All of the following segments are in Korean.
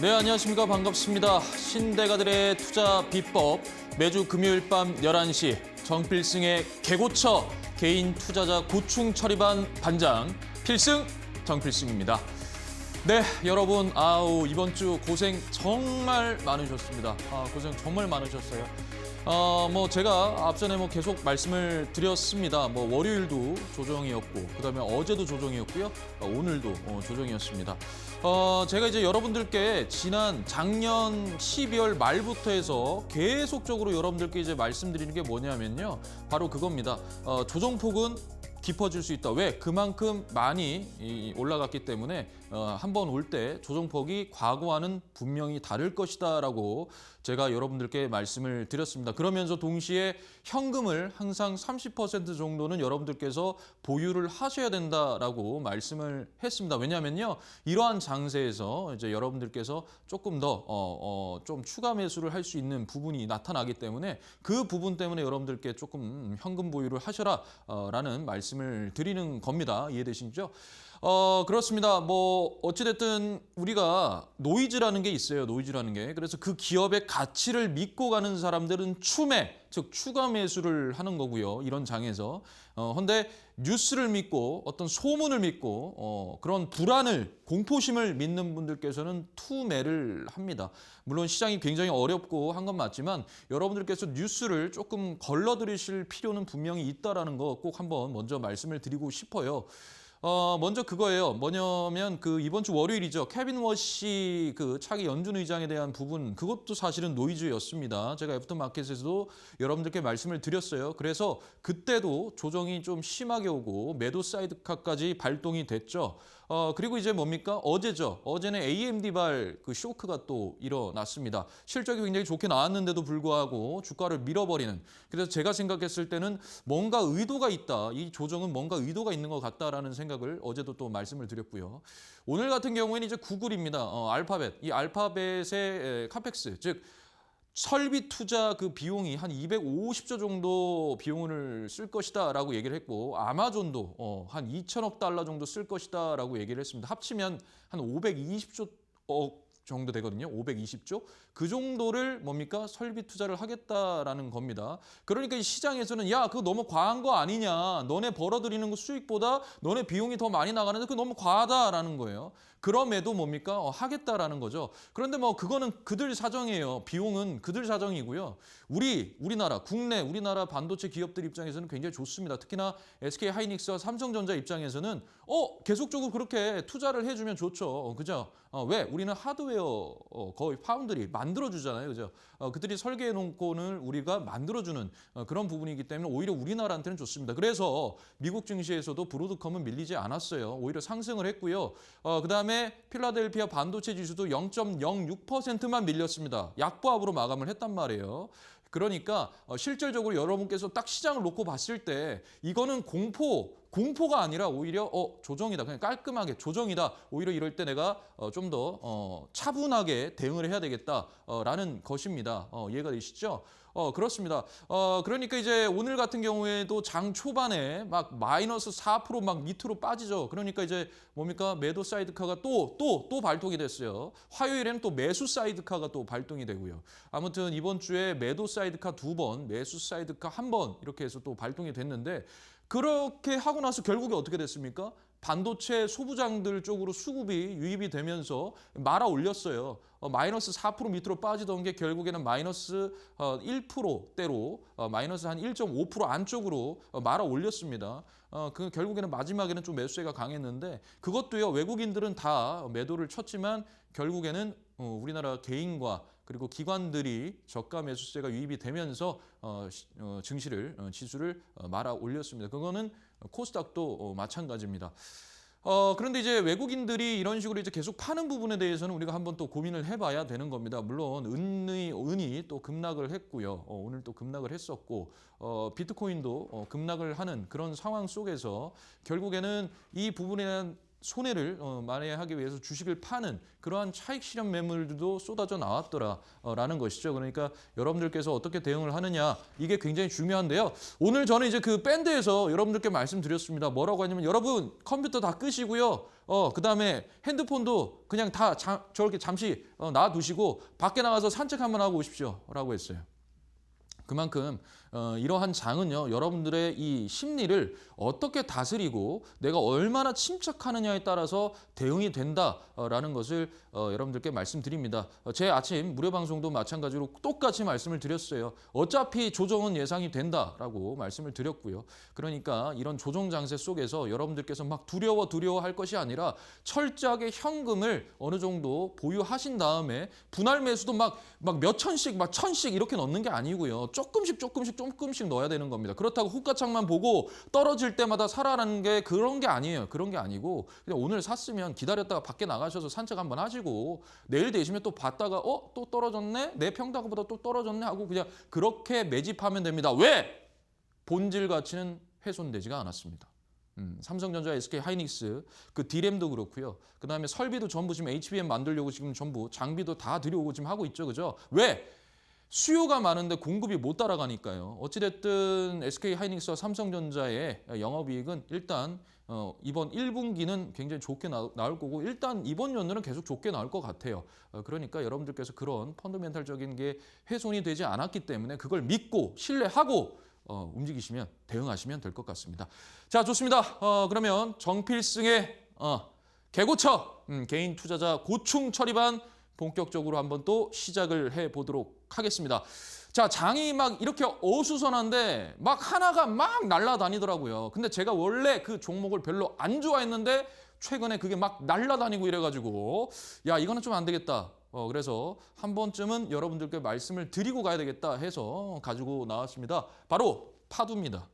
네, 안녕하십니까. 반갑습니다. 신대가들의 투자 비법 매주 금요일 밤 11시 정필승의 개고쳐 개인 투자자 고충 처리반 반장 필승 정필승입니다. 네, 여러분 이번 주 고생 정말 많으셨습니다. 고생 정말 많으셨어요. 제가 앞전에 계속 말씀을 드렸습니다. 월요일도 조정이었고, 그다음에 어제도 조정이었고요. 오늘도 조정이었습니다. 제가 이제 여러분들께 작년 12월 말부터 해서 계속적으로 여러분들께 이제 말씀드리는 게 뭐냐면요. 바로 그겁니다. 조정폭은 깊어질 수 있다. 왜? 그만큼 많이 올라갔기 때문에 한번 올 때 조정폭이 과거와는 분명히 다를 것이다라고 제가 여러분들께 말씀을 드렸습니다. 그러면서 동시에 현금을 항상 30% 정도는 여러분들께서 보유를 하셔야 된다라고 말씀을 했습니다. 왜냐하면요, 이러한 장세에서 이제 여러분들께서 조금 더 좀 추가 매수를 할 수 있는 부분이 나타나기 때문에 그 부분 때문에 여러분들께 조금 현금 보유를 하셔라라는 말씀을 드리는 겁니다. 이해되시죠? 그렇습니다. 어찌됐든 우리가 노이즈라는 게 있어요. 노이즈라는 게. 그래서 그 기업의 가치를 믿고 가는 사람들은 추매, 즉 추가 매수를 하는 거고요. 이런 장에서. 근데 뉴스를 믿고 어떤 소문을 믿고 그런 불안을, 공포심을 믿는 분들께서는 투매를 합니다. 물론 시장이 굉장히 어렵고 한 건 맞지만 여러분들께서 뉴스를 조금 걸러들이실 필요는 분명히 있다라는 거 꼭 한번 먼저 말씀을 드리고 싶어요. 먼저 그거예요. 뭐냐면 이번 주 월요일이죠. 케빈 워시 차기 연준 의장에 대한 부분, 그것도 사실은 노이즈였습니다. 제가 애프터마켓에서도 여러분들께 말씀을 드렸어요. 그래서 그때도 조정이 좀 심하게 오고 매도 사이드카까지 발동이 됐죠. 그리고 이제 뭡니까? 어제죠. 어제는 AMD발 쇼크가 또 일어났습니다. 실적이 굉장히 좋게 나왔는데도 불구하고 주가를 밀어버리는. 그래서 제가 생각했을 때는 뭔가 의도가 있다. 이 조정은 뭔가 의도가 있는 것 같다라는 생각을 어제도 또 말씀을 드렸고요. 오늘 같은 경우에는 이제 구글입니다. 알파벳. 이 알파벳의 카펙스, 즉 설비 투자 비용이 한 250조 정도 비용을 쓸 것이다라고 얘기를 했고, 아마존도 한 2천억 달러 정도 쓸 것이다라고 얘기를 했습니다. 합치면 한 520조 정도 되거든요. 520조. 그 정도를 뭡니까? 설비 투자를 하겠다라는 겁니다. 그러니까 이 시장에서는 야, 그거 너무 과한 거 아니냐. 너네 벌어들이는 거 수익보다 너네 비용이 더 많이 나가는데 그거 너무 과하다라는 거예요. 그럼에도 뭡니까? 하겠다라는 거죠. 그런데 그거는 그들 사정이에요. 비용은 그들 사정이고요. 우리나라 반도체 기업들 입장에서는 굉장히 좋습니다. 특히나 SK 하이닉스와 삼성전자 입장에서는 계속적으로 그렇게 투자를 해주면 좋죠. 그죠? 왜? 우리는 하드웨어 거의 파운드리 만들어주잖아요. 그죠? 그들이 설계해 놓고는 우리가 만들어주는 그런 부분이기 때문에 오히려 우리나라한테는 좋습니다. 그래서 미국 증시에서도 브로드컴은 밀리지 않았어요. 오히려 상승을 했고요. 그다음에 필라델피아 반도체 지수도 0.06%만 밀렸습니다. 약보합으로 마감을 했단 말이에요. 그러니까 실질적으로 여러분께서 딱 시장을 놓고 봤을 때 이거는 공포가 아니라 오히려 조정이다. 그냥 깔끔하게 조정이다. 오히려 이럴 때 내가 좀 더 차분하게 대응을 해야 되겠다라는 것입니다. 이해가 되시죠? 그렇습니다. 그러니까 이제 오늘 같은 경우에도 장 초반에 막 마이너스 4% 밑으로 빠지죠. 그러니까 이제 뭡니까? 매도 사이드카가 또 발동이 됐어요. 화요일에는 또 매수 사이드카가 또 발동이 되고요. 아무튼 이번 주에 매도 사이드카 2번, 매수 사이드카 1번 이렇게 해서 또 발동이 됐는데, 그렇게 하고 나서 결국에 어떻게 됐습니까? 반도체 소부장들 쪽으로 수급이 유입이 되면서 말아 올렸어요. 마이너스 4% 밑으로 빠지던 게 결국에는 마이너스 1%대로 마이너스 한 1.5% 안쪽으로 말아 올렸습니다. 결국에는 마지막에는 좀 매수세가 강했는데, 그것도요, 외국인들은 다 매도를 쳤지만 결국에는 우리나라 개인과 그리고 기관들이 저가 매수세가 유입이 되면서 지수를 말아 올렸습니다. 그거는 코스닥도 마찬가지입니다. 그런데 이제 외국인들이 이런 식으로 이제 계속 파는 부분에 대해서는 우리가 한번 또 고민을 해봐야 되는 겁니다. 물론 은이 또 급락을 했고요. 오늘 또 급락을 했었고, 비트코인도 급락을 하는 그런 상황 속에서 결국에는 이 부분에 대한 손해를 만회하기 위해서 주식을 파는 그러한 차익 실현 매물들도 쏟아져 나왔더라라는 것이죠. 그러니까 여러분들께서 어떻게 대응을 하느냐 이게 굉장히 중요한데요. 오늘 저는 이제 그 밴드에서 여러분들께 말씀드렸습니다. 뭐라고 하냐면 여러분 컴퓨터 다 끄시고요. 그다음에 핸드폰도 그냥 다 저렇게 잠시 놔두시고 밖에 나가서 산책 한번 하고 오십시오라고 했어요. 그만큼 이러한 장은요, 여러분들의 이 심리를 어떻게 다스리고 내가 얼마나 침착하느냐에 따라서 대응이 된다라는 것을 여러분들께 말씀드립니다. 제 아침 무료 방송도 마찬가지로 똑같이 말씀을 드렸어요. 어차피 조정은 예상이 된다라고 말씀을 드렸고요. 그러니까 이런 조정 장세 속에서 여러분들께서 막 두려워할 것이 아니라 철저하게 현금을 어느 정도 보유하신 다음에 분할 매수도 막 몇 천씩, 막 천씩 이렇게 넣는 게 아니고요. 조금씩 넣어야 되는 겁니다. 그렇다고 호가창만 보고 떨어질 때마다 사라라는 게 그런 게 아니에요. 그런 게 아니고 그냥 오늘 샀으면 기다렸다가 밖에 나가셔서 산책 한번 하시고 내일 되시면 또 봤다가 또 떨어졌네? 내 평가보다 또 떨어졌네? 하고 그냥 그렇게 매집하면 됩니다. 왜? 본질 가치는 훼손되지가 않았습니다. 삼성전자, SK 하이닉스, 그 D램도 그렇고요. 그다음에 설비도 전부 지금 HBM 만들려고 지금 전부 장비도 다 들여오고 지금 하고 있죠. 그죠? 왜? 수요가 많은데 공급이 못 따라가니까요. 어찌됐든 SK 하이닉스와 삼성전자의 영업이익은 일단 이번 1분기는 굉장히 좋게 나올 거고 일단 이번 연도는 계속 좋게 나올 것 같아요. 그러니까 여러분들께서 그런 펀더멘탈적인 게 훼손이 되지 않았기 때문에 그걸 믿고 신뢰하고 움직이시면 대응하시면 될 것 같습니다. 자, 좋습니다. 그러면 정필승의 개고처 개인 투자자 고충 처리반 본격적으로 한번 또 시작을 해보도록 하겠습니다. 자, 장이 막 이렇게 어수선한데 막 하나가 막 날아다니더라고요. 근데 제가 원래 그 종목을 별로 안 좋아했는데 최근에 그게 막 날아다니고 이래가지고 야, 이거는 좀 안 되겠다. 그래서 한 번쯤은 여러분들께 말씀을 드리고 가야 되겠다 해서 가지고 나왔습니다. 바로 파두입니다.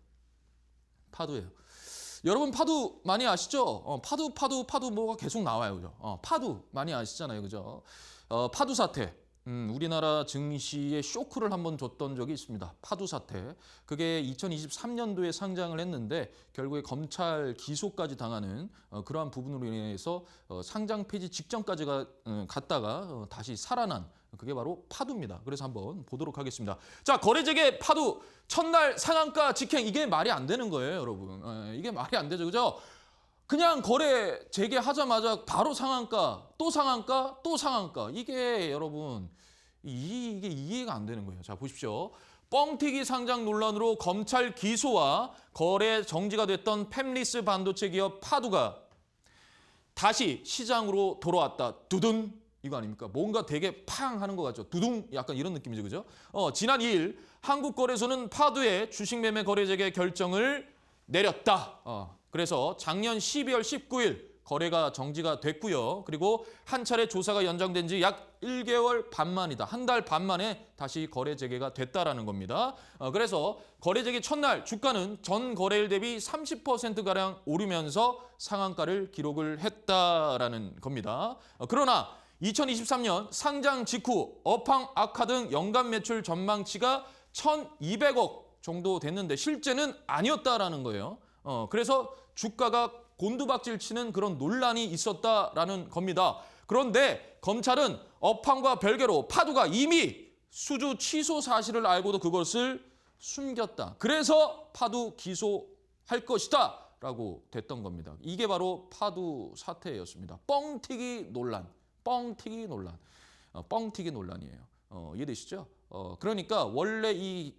파두예요. 여러분 파두 많이 아시죠? 파두 뭐가 계속 나와요. 그죠? 파두 많이 아시잖아요. 그죠? 파두 사태. 우리나라 증시에 쇼크를 한번 줬던 적이 있습니다. 파두 사태. 그게 2023년도에 상장을 했는데 결국에 검찰 기소까지 당하는 그러한 부분으로 인해서 상장 폐지 직전까지 갔다가 다시 살아난 그게 바로 파두입니다. 그래서 한번 보도록 하겠습니다. 자, 거래재개 파두 첫날 상한가 직행 이게 말이 안 되는 거예요, 여러분. 이게 말이 안 되죠, 그죠? 그냥 거래 재개하자마자 바로 상한가, 또 상한가, 또 상한가. 이게 여러분 이게 이해가 안 되는 거예요. 자, 보십시오. 뻥튀기 상장 논란으로 검찰 기소와 거래 정지가 됐던 팹리스 반도체 기업 파두가 다시 시장으로 돌아왔다. 두둔. 이거 아닙니까? 뭔가 되게 팡 하는 것 같죠. 두둥 약간 이런 느낌이죠. 그죠? 지난 2일 한국거래소는 파두의 주식 매매 거래 재개 결정을 내렸다. 그래서 작년 12월 19일 거래가 정지가 됐고요. 그리고 한 차례 조사가 연장된 지 약 1개월 반 만이다. 한 달 반 만에 다시 거래 재개가 됐다라는 겁니다. 그래서 거래 재개 첫날 주가는 전 거래일 대비 30%가량 오르면서 상한가를 기록을 했다라는 겁니다. 그러나 2023년 상장 직후 업황 악화 등 연간 매출 전망치가 1,200억 정도 됐는데 실제는 아니었다라는 거예요. 그래서 주가가 곤두박질 치는 그런 논란이 있었다라는 겁니다. 그런데 검찰은 업황과 별개로 파두가 이미 수주 취소 사실을 알고도 그것을 숨겼다. 그래서 파두 기소할 것이다 라고 됐던 겁니다. 이게 바로 파두 사태였습니다. 뻥튀기 논란. 뻥튀기 논란. 뻥튀기 논란이에요. 이해되시죠? 그러니까 원래 이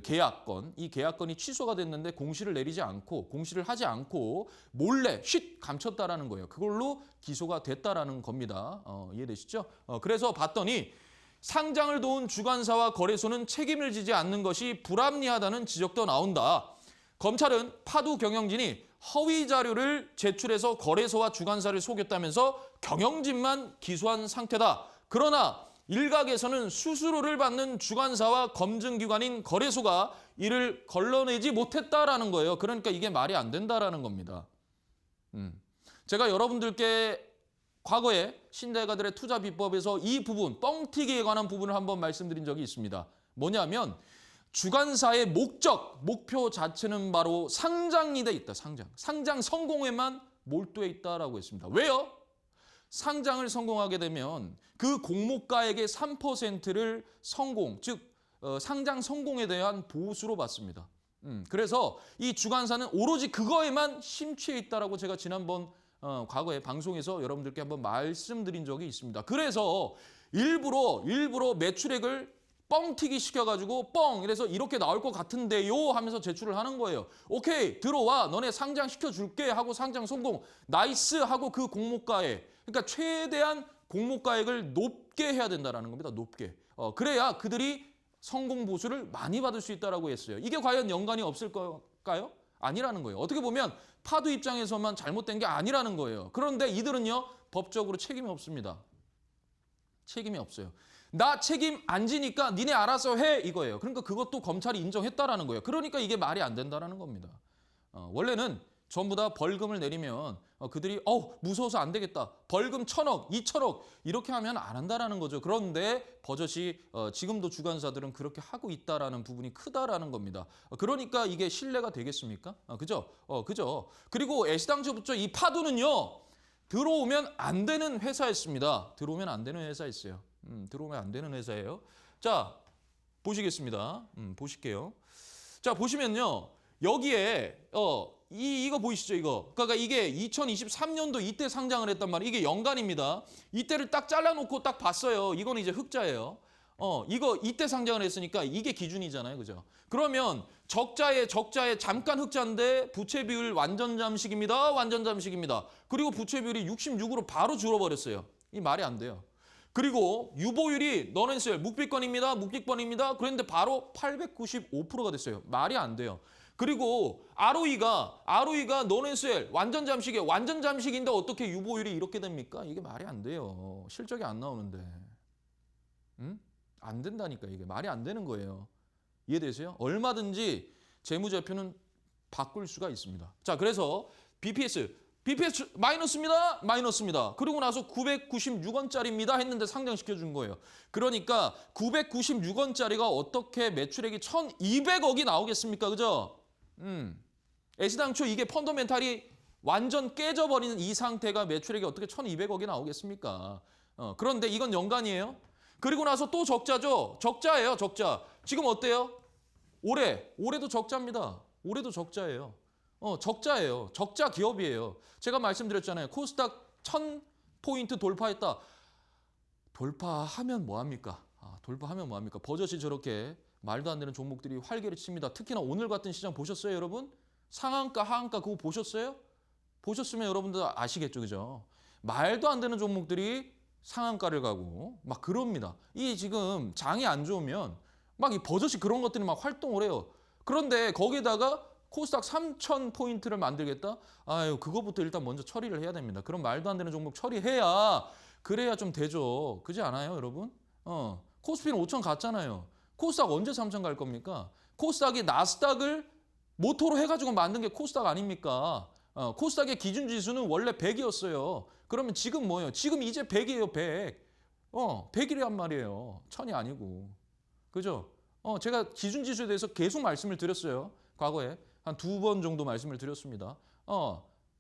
계약건이 취소가 됐는데 공시를 내리지 않고 공시를 하지 않고 몰래 쉿 감췄다라는 거예요. 그걸로 기소가 됐다라는 겁니다. 이해되시죠? 그래서 봤더니 상장을 도운 주관사와 거래소는 책임을 지지 않는 것이 불합리하다는 지적도 나온다. 검찰은 파두 경영진이 허위 자료를 제출해서 거래소와 주관사를 속였다면서 경영진만 기소한 상태다. 그러나 일각에서는 수수료를 받는 주관사와 검증기관인 거래소가 이를 걸러내지 못했다라는 거예요. 그러니까 이게 말이 안 된다라는 겁니다. 제가 여러분들께 과거에 신대가들의 투자 비법에서 이 부분, 뻥튀기에 관한 부분을 한번 말씀드린 적이 있습니다. 뭐냐면 목표 자체는 바로 상장이 돼 있다. 상장 성공에만 몰두해 있다라고 했습니다. 왜요? 상장을 성공하게 되면 그 공모가액의 3%를 성공, 즉 상장 성공에 대한 보수로 받습니다. 그래서 이 주관사는 오로지 그거에만 심취해 있다라고 제가 지난번 과거에 방송에서 여러분들께 한번 말씀드린 적이 있습니다. 그래서 일부러 매출액을 뻥튀기 시켜가지고 이래서 이렇게 나올 것 같은데요 하면서 제출을 하는 거예요. 오케이 들어와 너네 상장시켜줄게 하고 상장 성공 나이스 하고 그 공모가액 그러니까 최대한 공모가액을 높게 해야 된다는 겁니다. 높게. 그래야 그들이 성공 보수를 많이 받을 수 있다고 했어요. 이게 과연 연관이 없을 걸까요? 아니라는 거예요. 어떻게 보면 파도 입장에서만 잘못된 게 아니라는 거예요. 그런데 이들은요 법적으로 책임이 없습니다. 책임이 없어요. 나 책임 안 지니까 니네 알아서 해 이거예요. 그러니까 그것도 검찰이 인정했다라는 거예요. 그러니까 이게 말이 안 된다라는 겁니다. 원래는 전부 다 벌금을 내리면 그들이 무서워서 안 되겠다. 벌금 1,000억, 2,000억 이렇게 하면 안 한다라는 거죠. 그런데 버젓이 지금도 주관사들은 그렇게 하고 있다라는 부분이 크다라는 겁니다. 그러니까 이게 신뢰가 되겠습니까? 그죠? 그죠? 그리고 애시당초부터 이 파도는요. 들어오면 안 되는 회사였습니다. 들어오면 안 되는 회사였어요. 들어오면 안 되는 회사예요. 자, 보시겠습니다. 보실게요. 자, 보시면요. 여기에 이거 보이시죠, 이거. 그러니까 이게 2023년도 이때 상장을 했단 말이에요. 이게 연간입니다. 이때를 딱 잘라놓고 딱 봤어요. 이거는 이제 흑자예요. 이거 이때 상장을 했으니까 이게 기준이잖아요. 그죠? 그러면 적자에 잠깐 흑자인데 부채 비율 완전 잠식입니다. 완전 잠식입니다. 그리고 부채 비율이 66으로 바로 줄어버렸어요. 이 말이 안 돼요. 그리고 유보율이 너넨셀 묵비권입니다. 묵비권입니다. 그런데 바로 895%가 됐어요. 말이 안 돼요. 그리고 ROE가 너넨셀 완전 잠식이에요. 완전 잠식인데 어떻게 유보율이 이렇게 됩니까? 이게 말이 안 돼요. 실적이 안 나오는데. 안 된다니까 이게. 말이 안 되는 거예요. 이해되세요? 얼마든지 재무제표는 바꿀 수가 있습니다. 자, 그래서 BPS 마이너스입니다. 그리고 나서 996원짜리입니다 했는데 상장시켜준 거예요. 그러니까 996원짜리가 어떻게 매출액이 1,200억이 나오겠습니까? 그죠? 애시당초 이게 펀더멘탈이 완전 깨져버리는 이 상태가 매출액이 어떻게 1,200억이 나오겠습니까? 그런데 이건 연간이에요. 그리고 나서 또 적자죠. 적자예요. 적자. 지금 어때요? 올해도 적자입니다. 올해도 적자예요. 적자예요. 적자 기업이에요. 제가 말씀드렸잖아요. 코스닥 1,000포인트 돌파했다. 돌파하면 뭐합니까? 돌파하면 뭐합니까? 버젓이 저렇게 말도 안 되는 종목들이 활개를 칩니다. 특히나 오늘 같은 시장 보셨어요, 여러분? 상한가, 하한가 그거 보셨어요? 보셨으면 여러분들 아시겠죠, 그죠? 말도 안 되는 종목들이 상한가를 가고 막 그럽니다. 이 지금 장이 안 좋으면 막 이 버젓이 그런 것들이 막 활동을 해요. 그런데 거기다가 코스닥 3,000포인트를 만들겠다? 아유, 그거부터 일단 먼저 처리를 해야 됩니다. 그럼 말도 안 되는 종목 처리해야 그래야 좀 되죠. 그렇지 않아요, 여러분? 코스피는 5,000 갔잖아요. 코스닥 언제 3,000 갈 겁니까? 코스닥이 나스닥을 모토로 해가지고 만든 게 코스닥 아닙니까? 코스닥의 기준 지수는 원래 100이었어요. 그러면 지금 뭐예요? 지금 이제 100이에요, 100. 100이란 말이에요. 1,000이 아니고. 그죠? 제가 기준 지수에 대해서 계속 말씀을 드렸어요. 과거에 한 2번 정도 말씀을 드렸습니다.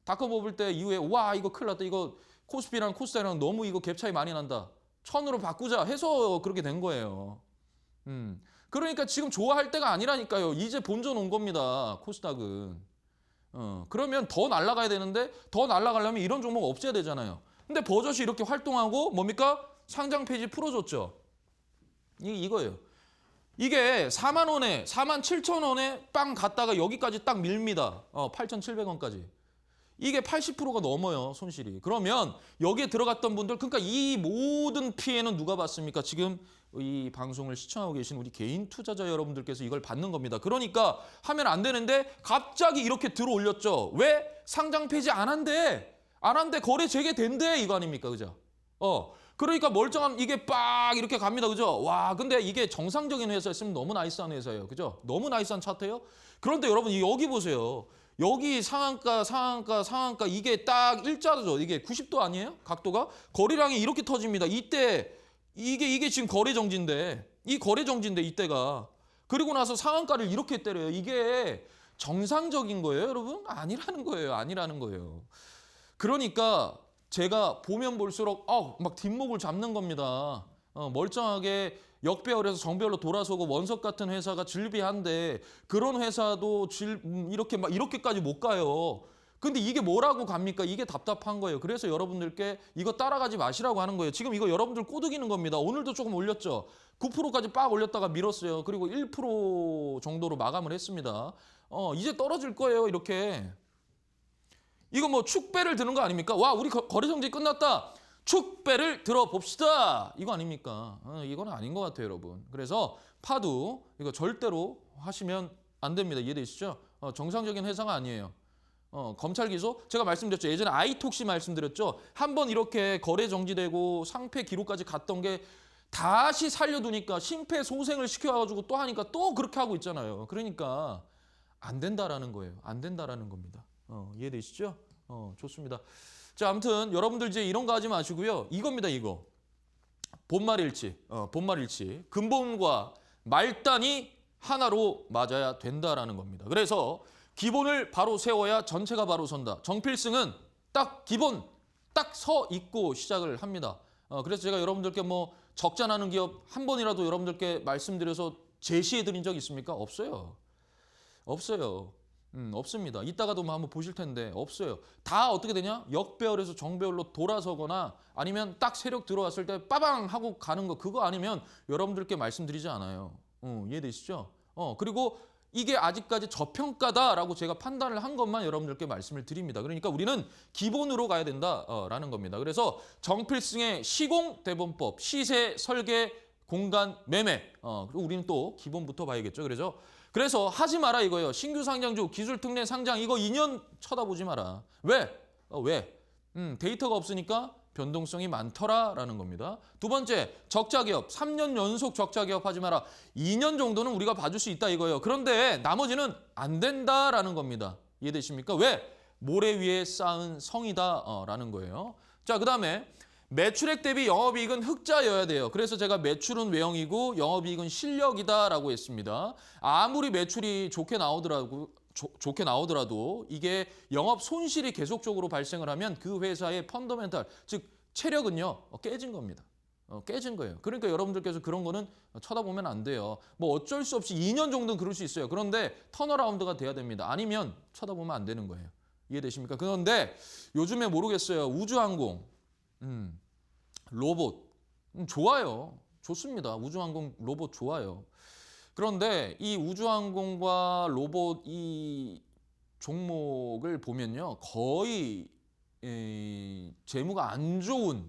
닷컴 뽑을 때 이후에 와 이거 큰일 났다. 이거 코스피랑 코스닥이랑 너무 이거 갭 차이 많이 난다. 1,000으로 바꾸자 해서 그렇게 된 거예요. 그러니까 지금 좋아할 때가 아니라니까요. 이제 본전 온 겁니다. 코스닥은. 그러면 더 날아가야 되는데 더 날아가려면 이런 종목 없애야 되잖아요. 근데 버젓이 이렇게 활동하고 뭡니까? 상장 폐지 풀어줬죠. 이거예요. 이게 4만 원에 4만 7천 원에 빵 갔다가 여기까지 딱 밀립니다. 8,700원까지. 이게 80%가 넘어요, 손실이. 그러면 여기에 들어갔던 분들, 그러니까 이 모든 피해는 누가 받습니까? 지금 이 방송을 시청하고 계신 우리 개인 투자자 여러분들께서 이걸 받는 겁니다. 그러니까 하면 안 되는데 갑자기 이렇게 들어올렸죠. 왜? 상장 폐지 안 한대. 안 한대. 거래 재개된대. 이거 아닙니까? 그죠? 그러니까 멀쩡한 이게 빡 이렇게 갑니다. 그죠? 와, 근데 이게 정상적인 회사였으면 너무 나이스한 회사예요. 그죠? 너무 나이스한 차트예요. 그런데 여러분 여기 보세요. 여기 상한가 이게 딱 일자죠. 이게 90도 아니에요? 각도가? 거래량이 이렇게 터집니다. 이때 이게 지금 거래 정지인데 이때가. 그리고 나서 상한가를 이렇게 때려요. 이게 정상적인 거예요, 여러분? 아니라는 거예요. 그러니까 제가 보면 볼수록 막 뒷목을 잡는 겁니다. 멀쩡하게 역배열에서 정배열로 돌아서고 원석 같은 회사가 즐비한데 그런 회사도 이렇게까지 못 가요. 근데 이게 뭐라고 갑니까? 이게 답답한 거예요. 그래서 여러분들께 이거 따라가지 마시라고 하는 거예요. 지금 이거 여러분들 꼬드기는 겁니다. 오늘도 조금 올렸죠. 9%까지 빡 올렸다가 밀었어요. 그리고 1% 정도로 마감을 했습니다. 이제 떨어질 거예요. 이렇게. 이거 뭐 축배를 드는 거 아닙니까? 와, 우리 거래 정지 끝났다. 축배를 들어봅시다. 이거 아닙니까? 이건 아닌 것 같아요, 여러분. 그래서 파도 이거 절대로 하시면 안 됩니다. 이해되시죠? 정상적인 회사가 아니에요. 검찰 기소? 제가 말씀드렸죠. 예전에 아이톡시 말씀드렸죠. 한번 이렇게 거래 정지되고 상패 기록까지 갔던 게 다시 살려두니까 심폐소생을 시켜가지고 또 하니까 또 그렇게 하고 있잖아요. 그러니까 안 된다라는 거예요. 안 된다라는 겁니다. 이해되시죠? 좋습니다. 자, 아무튼 여러분들 이제 이런 거 하지 마시고요. 이겁니다, 이거. 본말일치. 본말일치. 근본과 말단이 하나로 맞아야 된다라는 겁니다. 그래서 기본을 바로 세워야 전체가 바로 선다. 정필승은 딱 기본 딱 서 있고 시작을 합니다. 그래서 제가 여러분들께 뭐 적자나는 기업 한 번이라도 여러분들께 말씀드려서 제시해 드린 적 있습니까? 없어요. 없어요. 없습니다. 이따가도 뭐 한번 보실 텐데 없어요. 다 어떻게 되냐? 역배열에서 정배열로 돌아서거나 아니면 딱 세력 들어왔을 때 빠방 하고 가는 거 그거 아니면 여러분들께 말씀드리지 않아요. 이해되시죠? 그리고 이게 아직까지 저평가다라고 제가 판단을 한 것만 여러분들께 말씀을 드립니다. 그러니까 우리는 기본으로 가야 된다라는 겁니다. 그래서 정필승의 시공 대본법, 시세, 설계, 공간, 매매. 그리고 우리는 또 기본부터 봐야겠죠. 그래서 하지 마라 이거예요. 신규 상장주, 기술 특례 상장 이거 2년 쳐다보지 마라. 왜? 데이터가 없으니까 변동성이 많더라라는 겁니다. 두 번째, 적자 기업. 3년 연속 적자 기업 하지 마라. 2년 정도는 우리가 봐줄 수 있다 이거예요. 그런데 나머지는 안 된다라는 겁니다. 이해되십니까? 왜? 모래 위에 쌓은 성이다라는 거예요. 자, 그다음에 매출액 대비 영업이익은 흑자여야 돼요. 그래서 제가 매출은 외형이고 영업이익은 실력이다라고 했습니다. 아무리 매출이 좋게 나오더라도 이게 영업 손실이 계속적으로 발생을 하면 그 회사의 펀더멘탈, 즉 체력은요 깨진 겁니다. 깨진 거예요. 그러니까 여러분들께서 그런 거는 쳐다보면 안 돼요. 뭐 어쩔 수 없이 2년 정도는 그럴 수 있어요. 그런데 턴어라운드가 돼야 됩니다. 아니면 쳐다보면 안 되는 거예요. 이해되십니까? 그런데 요즘에 모르겠어요. 우주항공, 로봇 좋아요. 좋습니다. 우주항공 로봇 좋아요. 그런데 이 우주항공과 로봇 이 종목을 보면요. 거의 재무가 안 좋은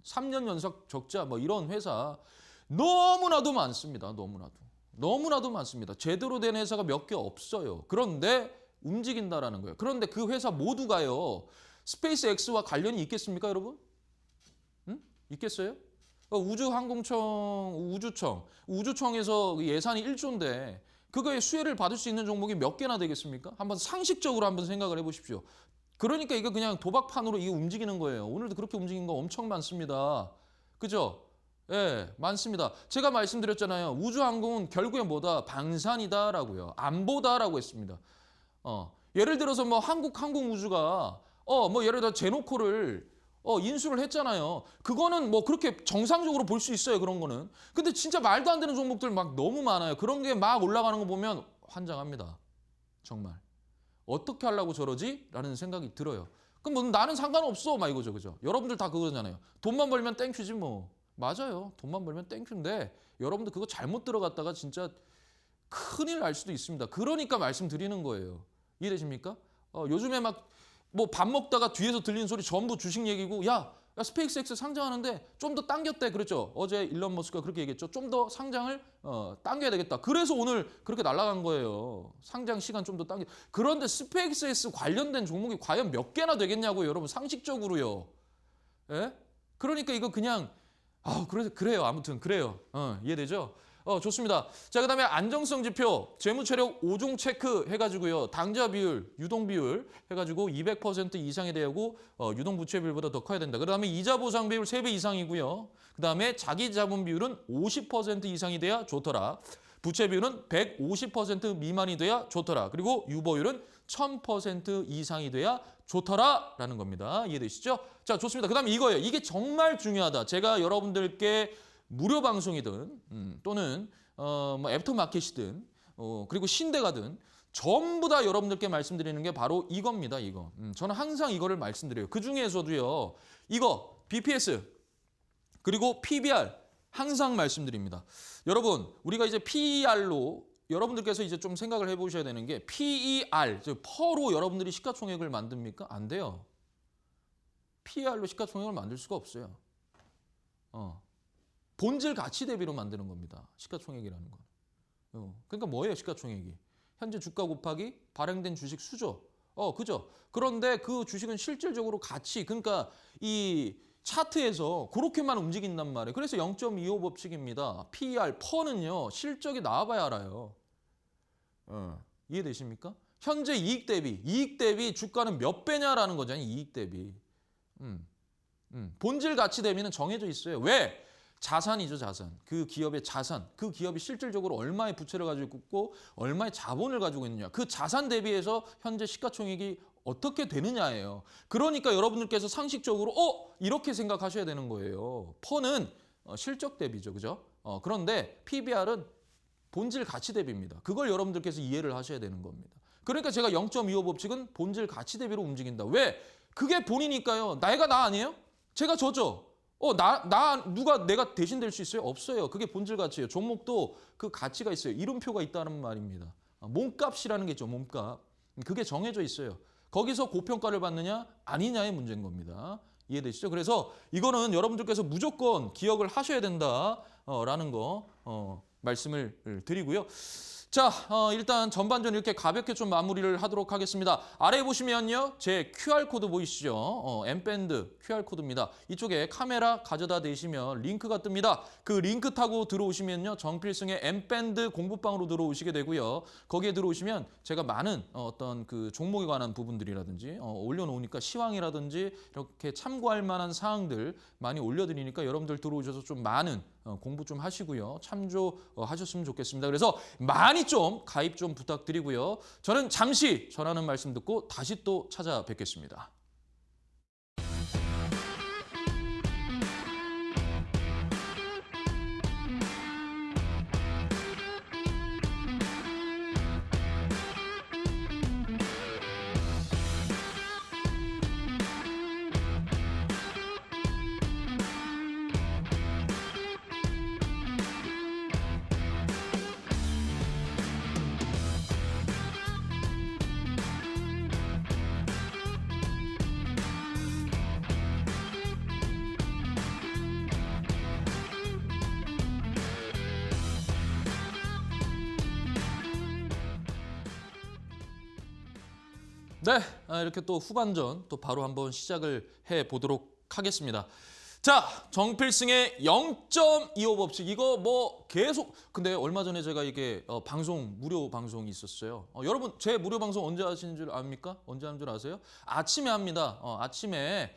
3년 연속 적자 뭐 이런 회사 너무나도 많습니다. 너무나도 많습니다. 제대로 된 회사가 몇 개 없어요. 그런데 움직인다라는 거예요. 그런데 그 회사 모두가요. 스페이스 X와 관련이 있겠습니까, 여러분? 있겠어요? 우주청에서 예산이 1조인데 그거에 수혜를 받을 수 있는 종목이 몇 개나 되겠습니까? 한번 상식적으로 한번 생각을 해보십시오. 그러니까 이거 그냥 도박판으로 이게 움직이는 거예요. 오늘도 그렇게 움직인 거 엄청 많습니다. 그죠? 예, 많습니다. 제가 말씀드렸잖아요. 우주항공은 결국엔 뭐다? 방산이다라고요. 안보다라고 했습니다. 예를 들어서 뭐 한국항공우주가 뭐 예를 들어 제노코를 인수를 했잖아요. 그거는 뭐 그렇게 정상적으로 볼 수 있어요. 그런 거는. 근데 진짜 말도 안 되는 종목들 막 너무 많아요. 그런 게 막 올라가는 거 보면 환장합니다. 정말. 어떻게 하려고 저러지? 라는 생각이 들어요. 그럼 뭐 나는 상관없어. 막 이거죠. 그죠? 여러분들 다 그거잖아요. 돈만 벌면 땡큐지 뭐. 맞아요. 돈만 벌면 땡큐인데 여러분들 그거 잘못 들어갔다가 진짜 큰일 날 수도 있습니다. 그러니까 말씀드리는 거예요. 이해되십니까? 요즘에 막 뭐 밥 먹다가 뒤에서 들리는 소리 전부 주식 얘기고 야 스페이스X 상장하는데 좀 더 당겼대. 그랬죠. 어제 일론 머스크가 그렇게 얘기했죠. 좀 더 상장을 당겨야 되겠다. 그래서 오늘 그렇게 날아간 거예요. 상장 시간 좀 더 당겨. 그런데 스페이스X 관련된 종목이 과연 몇 개나 되겠냐고요. 여러분 상식적으로요. 예? 그러니까 이거 그냥 그래요. 아무튼 그래요. 이해되죠? 좋습니다. 자, 그다음에 안정성 지표, 재무체력 5종 체크 해가지고요. 당좌 비율, 유동 비율 해가지고 200% 이상이 되고 유동 부채 비율보다 더 커야 된다. 그다음에 이자 보상 비율 3배 이상이고요. 그다음에 자기 자본 비율은 50% 이상이 돼야 좋더라. 부채 비율은 150% 미만이 돼야 좋더라. 그리고 유보율은 1000% 이상이 돼야 좋더라라는 겁니다. 이해되시죠? 자, 좋습니다. 그다음에 이거예요. 이게 정말 중요하다. 제가 여러분들께 무료 방송이든 또는 뭐 애프터마켓이든 그리고 신대가든 전부 다 여러분들께 말씀드리는 게 바로 이겁니다. 이거. 저는 항상 이거를 말씀드려요. 그중에서도요. 이거 BPS 그리고 PBR 항상 말씀드립니다. 여러분, 우리가 이제 PER로 여러분들께서 이제 좀 생각을 해보셔야 되는 게 PER, 즉 퍼로 여러분들이 시가총액을 만듭니까? 안 돼요. PER로 시가총액을 만들 수가 없어요. 본질 가치 대비로 만드는 겁니다. 시가총액이라는 건. 그러니까 뭐예요, 시가총액이? 현재 주가 곱하기 발행된 주식 수죠. 그죠? 그런데 그 주식은 실질적으로 가치, 그러니까 이 차트에서 그렇게만 움직인단 말이에요. 그래서 0.25 법칙입니다. PER, 퍼는요, 실적이 나와봐야 알아요. 이해되십니까? 현재 이익 대비 주가는 몇 배냐라는 거잖아요. 이익 대비. 본질 가치 대비는 정해져 있어요. 왜? 자산이죠, 자산. 그 기업의 자산. 그 기업이 실질적으로 얼마의 부채를 가지고 있고 얼마의 자본을 가지고 있느냐. 그 자산 대비해서 현재 시가총액이 어떻게 되느냐예요. 그러니까 여러분들께서 상식적으로 이렇게 생각하셔야 되는 거예요. 퍼는 실적 대비죠. 그죠? 그런데 PBR은 본질 가치 대비입니다. 그걸 여러분들께서 이해를 하셔야 되는 겁니다. 그러니까 제가 0.25 법칙은 본질 가치 대비로 움직인다. 왜? 그게 본이니까요. 내가 나 아니에요? 제가 저죠. 누가 내가 대신 될 수 있어요? 없어요. 그게 본질 가치예요. 종목도 그 가치가 있어요. 이름표가 있다는 말입니다. 몸값이라는 게 있죠. 몸값. 그게 정해져 있어요. 거기서 고평가를 받느냐 아니냐의 문제인 겁니다. 이해되시죠? 그래서 이거는 여러분들께서 무조건 기억을 하셔야 된다라는 거 말씀을 드리고요. 자, 일단 전반전 이렇게 가볍게 좀 마무리를 하도록 하겠습니다. 아래에 보시면요. 제 QR코드 보이시죠? M밴드 QR코드입니다. 이쪽에 카메라 가져다 대시면 링크가 뜹니다. 그 링크 타고 들어오시면요. 정필승의 M밴드 공부방으로 들어오시게 되고요. 거기에 들어오시면 제가 많은 어떤 그 종목에 관한 부분들이라든지 올려놓으니까 시황이라든지 이렇게 참고할 만한 사항들 많이 올려드리니까 여러분들 들어오셔서 좀 많은 공부 좀 하시고요. 참조하셨으면 좋겠습니다. 그래서 많이 좀 가입 좀 부탁드리고요. 저는 잠시 전하는 말씀 듣고 다시 또 찾아뵙겠습니다. 네, 이렇게 또 후반전 또 바로 한번 시작을 해보도록 하겠습니다. 자, 정필승의 0.25 법칙 이거 뭐 계속 근데 얼마 전에 제가 이게 무료 방송이 있었어요. 여러분 제 무료 방송 언제 하시는 줄 압니까? 언제 하는 줄 아세요? 아침에 합니다. 아침에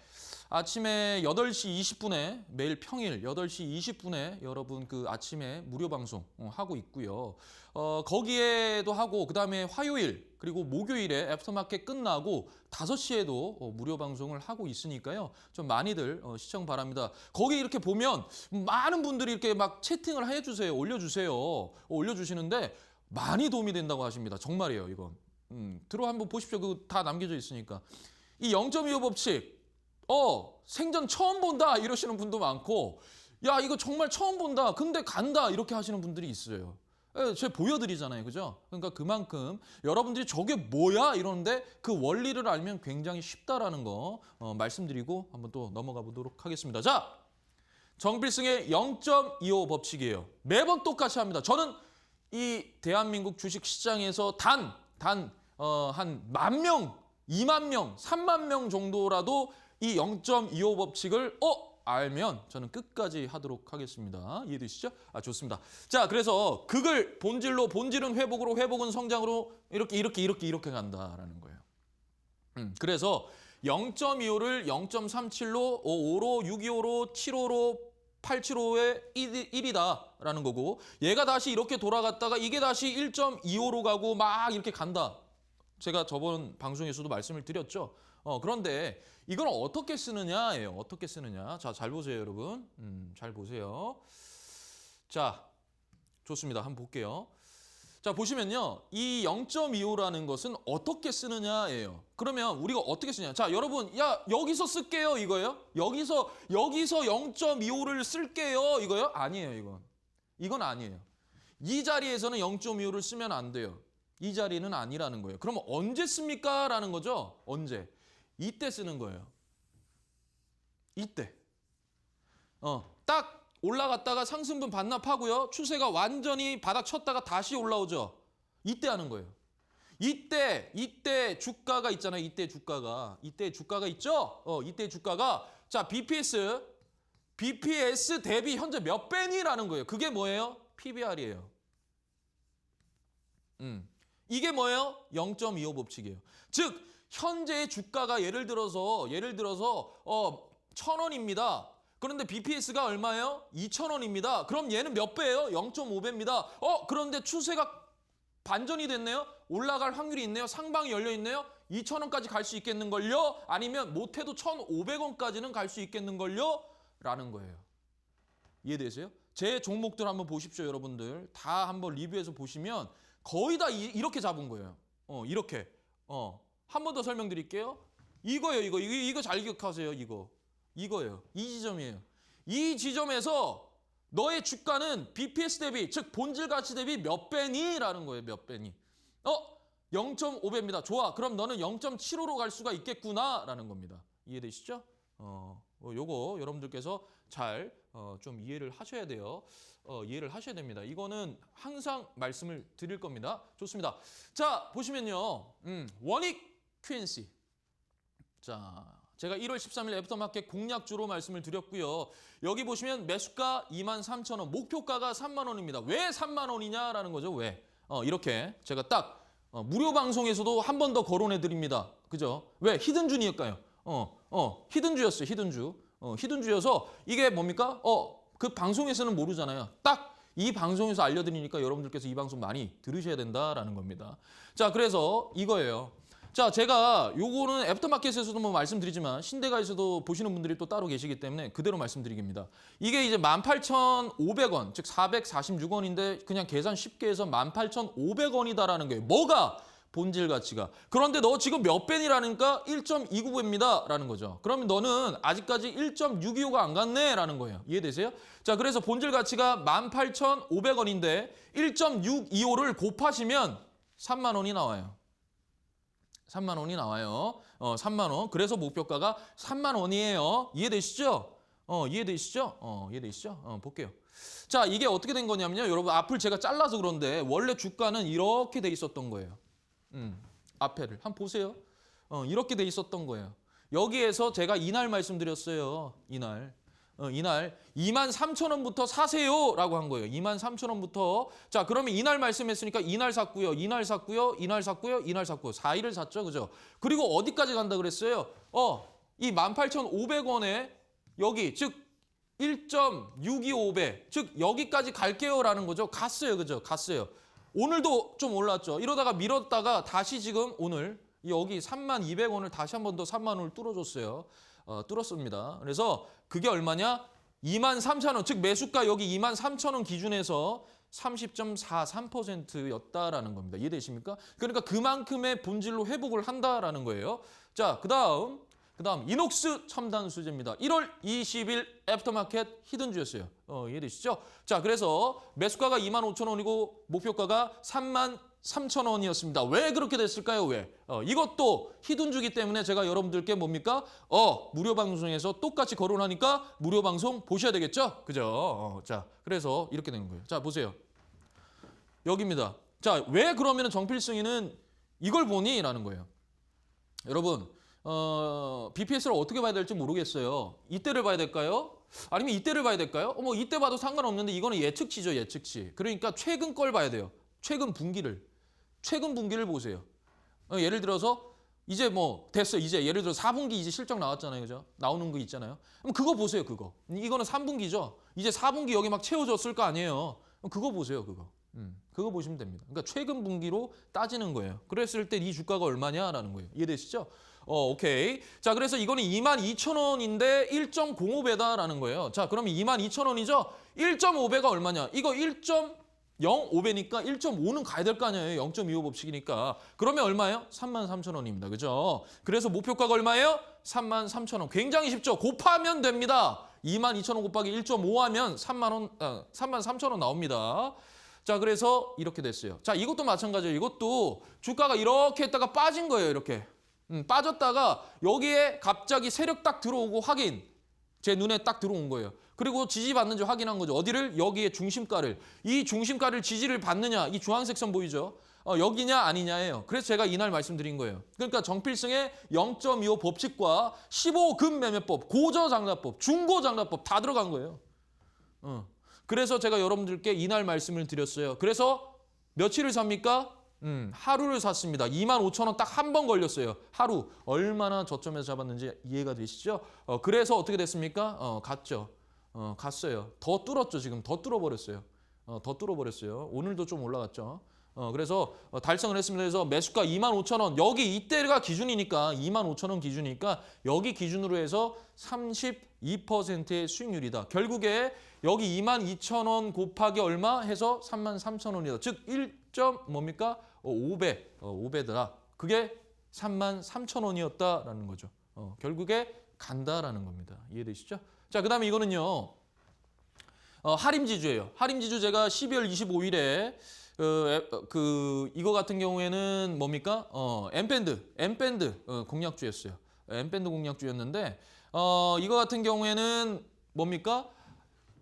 8시 20분에 매일 평일 8시 20분에 여러분 그 아침에 무료 방송 하고 있고요. 거기에도 하고 그다음에 화요일 그리고 목요일에 애프터마켓 끝나고 5시에도 무료 방송을 하고 있으니까요. 좀 많이들 시청 바랍니다. 거기 이렇게 보면 많은 분들이 이렇게 막 채팅을 해주세요. 올려주시는데 많이 도움이 된다고 하십니다. 정말이에요, 이건. 들어 한번 보십시오. 그거 다 남겨져 있으니까. 이 0.25 법칙 생전 처음 본다 이러시는 분도 많고 야 이거 정말 처음 본다 근데 간다 이렇게 하시는 분들이 있어요. 제가 보여드리잖아요. 그죠? 그러니까 그만큼 여러분들이 저게 뭐야 이러는데 그 원리를 알면 굉장히 쉽다라는 거 말씀드리고 한번 또 넘어가 보도록 하겠습니다. 자, 정필승의 0.25 법칙이에요. 매번 똑같이 합니다. 저는 이 대한민국 주식시장에서 한 10,000명, 20,000명, 30,000명 정도라도 이 0.25 법칙을 알면 저는 끝까지 하도록 하겠습니다. 이해되시죠? 좋습니다. 자, 그래서 극을 본질은 회복으로, 회복은 성장으로 이렇게 간다라는 거예요. 그래서 0.25를 0.37로, 5로, 625로, 75로, 875의 1이다라는 거고 얘가 다시 이렇게 돌아갔다가 이게 다시 1.25로 가고 막 이렇게 간다. 제가 저번 방송에서도 말씀을 드렸죠. 그런데 이걸 어떻게 쓰느냐예요. 어떻게 쓰느냐. 자, 잘 보세요, 여러분. 잘 보세요. 자, 좋습니다. 한번 볼게요. 자, 보시면요. 이 0.25라는 것은 어떻게 쓰느냐예요. 그러면 우리가 어떻게 쓰냐. 자, 여러분, 야, 여기서 쓸게요, 이거예요? 여기서 0.25를 쓸게요, 이거요? 아니에요, 이건. 이건 아니에요. 이 자리에서는 0.25를 쓰면 안 돼요. 이 자리는 아니라는 거예요. 그러면 언제 씁니까? 라는 거죠. 언제? 이때 쓰는 거예요. 이때. 딱 올라갔다가 상승분 반납하고요. 추세가 완전히 바닥 쳤다가 다시 올라오죠. 이때 하는 거예요. 이때 주가가 있잖아요. 이때 주가가 있죠? 이때 주가가 자, BPS 대비 현재 몇 배니라는 거예요. 그게 뭐예요? PBR이에요. 이게 뭐예요? 0.25 법칙이에요. 즉 현재의 주가가 예를 들어서 1,000원입니다. 그런데 BPS가 얼마예요? 2,000원입니다. 그럼 얘는 몇 배예요? 0.5배입니다. 그런데 추세가 반전이 됐네요. 올라갈 확률이 있네요. 상방이 열려 있네요. 2,000원까지 갈 수 있겠는걸요? 아니면 못해도 1,500원까지는 갈 수 있겠는걸요? 라는 거예요. 이해되세요? 제 종목들 한번 보십시오, 여러분들. 다 한번 리뷰해서 보시면 거의 다 이렇게 잡은 거예요. 이렇게. 한 번 더 설명드릴게요. 이거예요, 이거 잘 기억하세요, 이거예요. 이 지점이에요. 이 지점에서 너의 주가는 BPS 대비, 즉 본질 가치 대비 몇 배니? 라는 거예요. 몇 배니? 0.5배입니다. 좋아. 그럼 너는 0.75로 갈 수가 있겠구나. 라는 겁니다. 이해되시죠? 요거 여러분들께서 잘 좀 이해를 하셔야 돼요. 이해를 하셔야 됩니다. 이거는 항상 말씀을 드릴 겁니다. 좋습니다. 자, 보시면요. 원익 QNC. 자, 제가 1월 13일 애프터마켓 공략주로 말씀을 드렸고요. 여기 보시면 매수가 23,000원, 목표가가 3만 원입니다. 왜 3만 원이냐라는 거죠. 왜? 이렇게 제가 딱 무료 방송에서도 한 번 더 거론해 드립니다. 그죠? 왜? 히든주니까요. 히든주였어요. 히든주여서 이게 뭡니까? 그 방송에서는 모르잖아요. 딱 이 방송에서 알려드리니까 여러분들께서 이 방송 많이 들으셔야 된다라는 겁니다. 자, 그래서 이거예요. 자, 제가 요거는 애프터마켓에서도 뭐 말씀드리지만 신대가에서도 보시는 분들이 또 따로 계시기 때문에 그대로 말씀드리겠습니다. 이게 이제 18,500원, 즉 446원인데 그냥 계산 쉽게 해서 18,500원이다라는 거예요. 뭐가? 본질 가치가. 그런데 너 지금 몇 배니라니까 1.29배입니다. 라는 거죠. 그러면 너는 아직까지 1.625가 안 갔네. 라는 거예요. 이해되세요? 자, 그래서 본질 가치가 18,500원인데 1.625를 곱하시면 3만 원이 나와요. 3만 원이 나와요. 3만 원. 그래서 목표가가 3만 원이에요. 이해되시죠? 이해되시죠? 볼게요. 자, 이게 어떻게 된 거냐면요. 여러분, 앞을 제가 잘라서 그런데 원래 주가는 이렇게 돼 있었던 거예요. 앞에를 한번 보세요. 이렇게 돼 있었던 거예요. 여기에서 제가 이날 말씀드렸어요. 이날 23,000원부터 사세요라고 한 거예요. 23,000원부터. 자, 그러면 이날 말씀했으니까 이날 샀고요. 이날 샀고요. 4일을 샀죠. 그죠? 그리고 어디까지 간다 그랬어요? 이 18,500원에 여기 즉 1.625배. 즉 여기까지 갈게요라는 거죠. 갔어요. 그죠? 갔어요. 오늘도 좀 올랐죠. 이러다가 밀었다가 다시 지금 오늘 여기 32,200원을 다시 한 번 더 3만 원을 뚫어줬어요. 뚫었습니다. 그래서 그게 얼마냐? 23,000원, 즉 매수가 여기 23,000원 기준에서 30.43%였다라는 겁니다. 이해되십니까? 그러니까 그만큼의 본질로 회복을 한다라는 거예요. 자, 그다음 이녹스 첨단 수제입니다. 1월 20일 애프터마켓 히든주였어요. 이해되시죠? 자, 그래서 매수가가 25,000원이고 목표가가 33,000원이었습니다. 왜 그렇게 됐을까요? 왜? 이것도 히든주기 때문에 제가 여러분들께 뭡니까? 무료 방송에서 똑같이 거론하니까 무료 방송 보셔야 되겠죠? 그죠? 자, 그래서 이렇게 된 거예요. 자, 보세요. 여기입니다. 자, 왜 그러면 정필승이는 이걸 보니? 라는 거예요. 여러분, BPS를 어떻게 봐야 될지 모르겠어요. 이때를 봐야 될까요? 아니면 이때를 봐야 될까요? 뭐 이때 봐도 상관없는데 이거는 예측치죠, 예측치. 그러니까 최근 걸 봐야 돼요. 최근 분기를 보세요. 예를 들어서 이제 뭐 됐어요. 이제 예를 들어 4분기 이제 실적 나왔잖아요. 그죠? 나오는 거 있잖아요. 그럼 그거 보세요, 그거. 이거는 3분기죠. 이제 4분기 여기 막 채워졌을 거 아니에요. 그거 보세요, 그거. 그거 보시면 됩니다. 그러니까 최근 분기로 따지는 거예요. 그랬을 때 이 주가가 얼마냐라는 거예요. 이해되시죠? 오케이. 자, 그래서 이거는 22,000원인데 1.05배다라는 거예요. 자, 그러면 22,000원이죠? 1.5배가 얼마냐? 이거 1.05배니까 1.5는 가야 될 거 아니에요. 0.25 법칙이니까. 그러면 얼마예요? 33,000원입니다. 그죠? 그래서 목표가가 얼마예요? 33,000원. 굉장히 쉽죠? 곱하면 됩니다. 22,000원 곱하기 1.5 하면 33,000원 나옵니다. 자, 그래서 이렇게 됐어요. 자, 이것도 마찬가지예요. 이것도 주가가 이렇게 했다가 빠진 거예요. 이렇게. 빠졌다가 여기에 갑자기 세력 딱 들어오고 확인. 제 눈에 딱 들어온 거예요. 그리고 지지받는지 확인한 거죠. 어디를? 여기에 중심가를. 이 중심가를 지지를 받느냐. 이 주황색 선 보이죠? 여기냐 아니냐예요. 그래서 제가 이날 말씀드린 거예요. 그러니까 정필승의 0.25 법칙과 15금 매매법, 고저장사법, 중고장사법 다 들어간 거예요. 그래서 제가 여러분들께 이날 말씀을 드렸어요. 그래서 며칠을 삽니까? 하루를 샀습니다. 25,000원 딱 한 번 걸렸어요. 하루. 얼마나 저점에서 잡았는지 이해가 되시죠? 그래서 어떻게 됐습니까? 갔죠. 갔어요. 더 뚫었죠. 지금 더 뚫어버렸어요. 더 뚫어버렸어요. 오늘도 좀 올라갔죠. 그래서 달성을 했습니다. 그래서 매수가 25,000원. 여기 이때가 기준이니까 25,000원 기준이니까 여기 기준으로 해서 32%의 수익률이다. 결국에 여기 22,000원 곱하기 얼마 해서 33,000원이다. 즉 1.뭡니까? 5배. 5배더라. 그게 33,000원이었다라는 거죠. 결국에 간다라는 겁니다. 이해되시죠? 자, 그다음에 이거는요. 하림지주예요. 하림지주 제가 12월 25일에 이거 같은 경우에는 뭡니까? 엠밴드 공략주였어요. 엠밴드 공략주였는데 이거 같은 경우에는 뭡니까?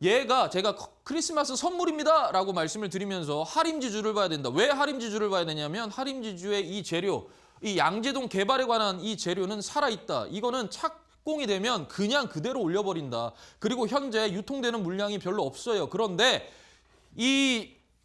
얘가 제가 크리스마스 선물입니다라고 말씀을 드리면서 하림지주를 봐야 된다. 왜 하림지주를 봐야 되냐면 하림지주의 이 재료, 이 양재동 개발에 관한 이 재료는 살아있다. 이거는 착공이 되면 그냥 그대로 올려버린다. 그리고 현재 유통되는 물량이 별로 없어요. 그런데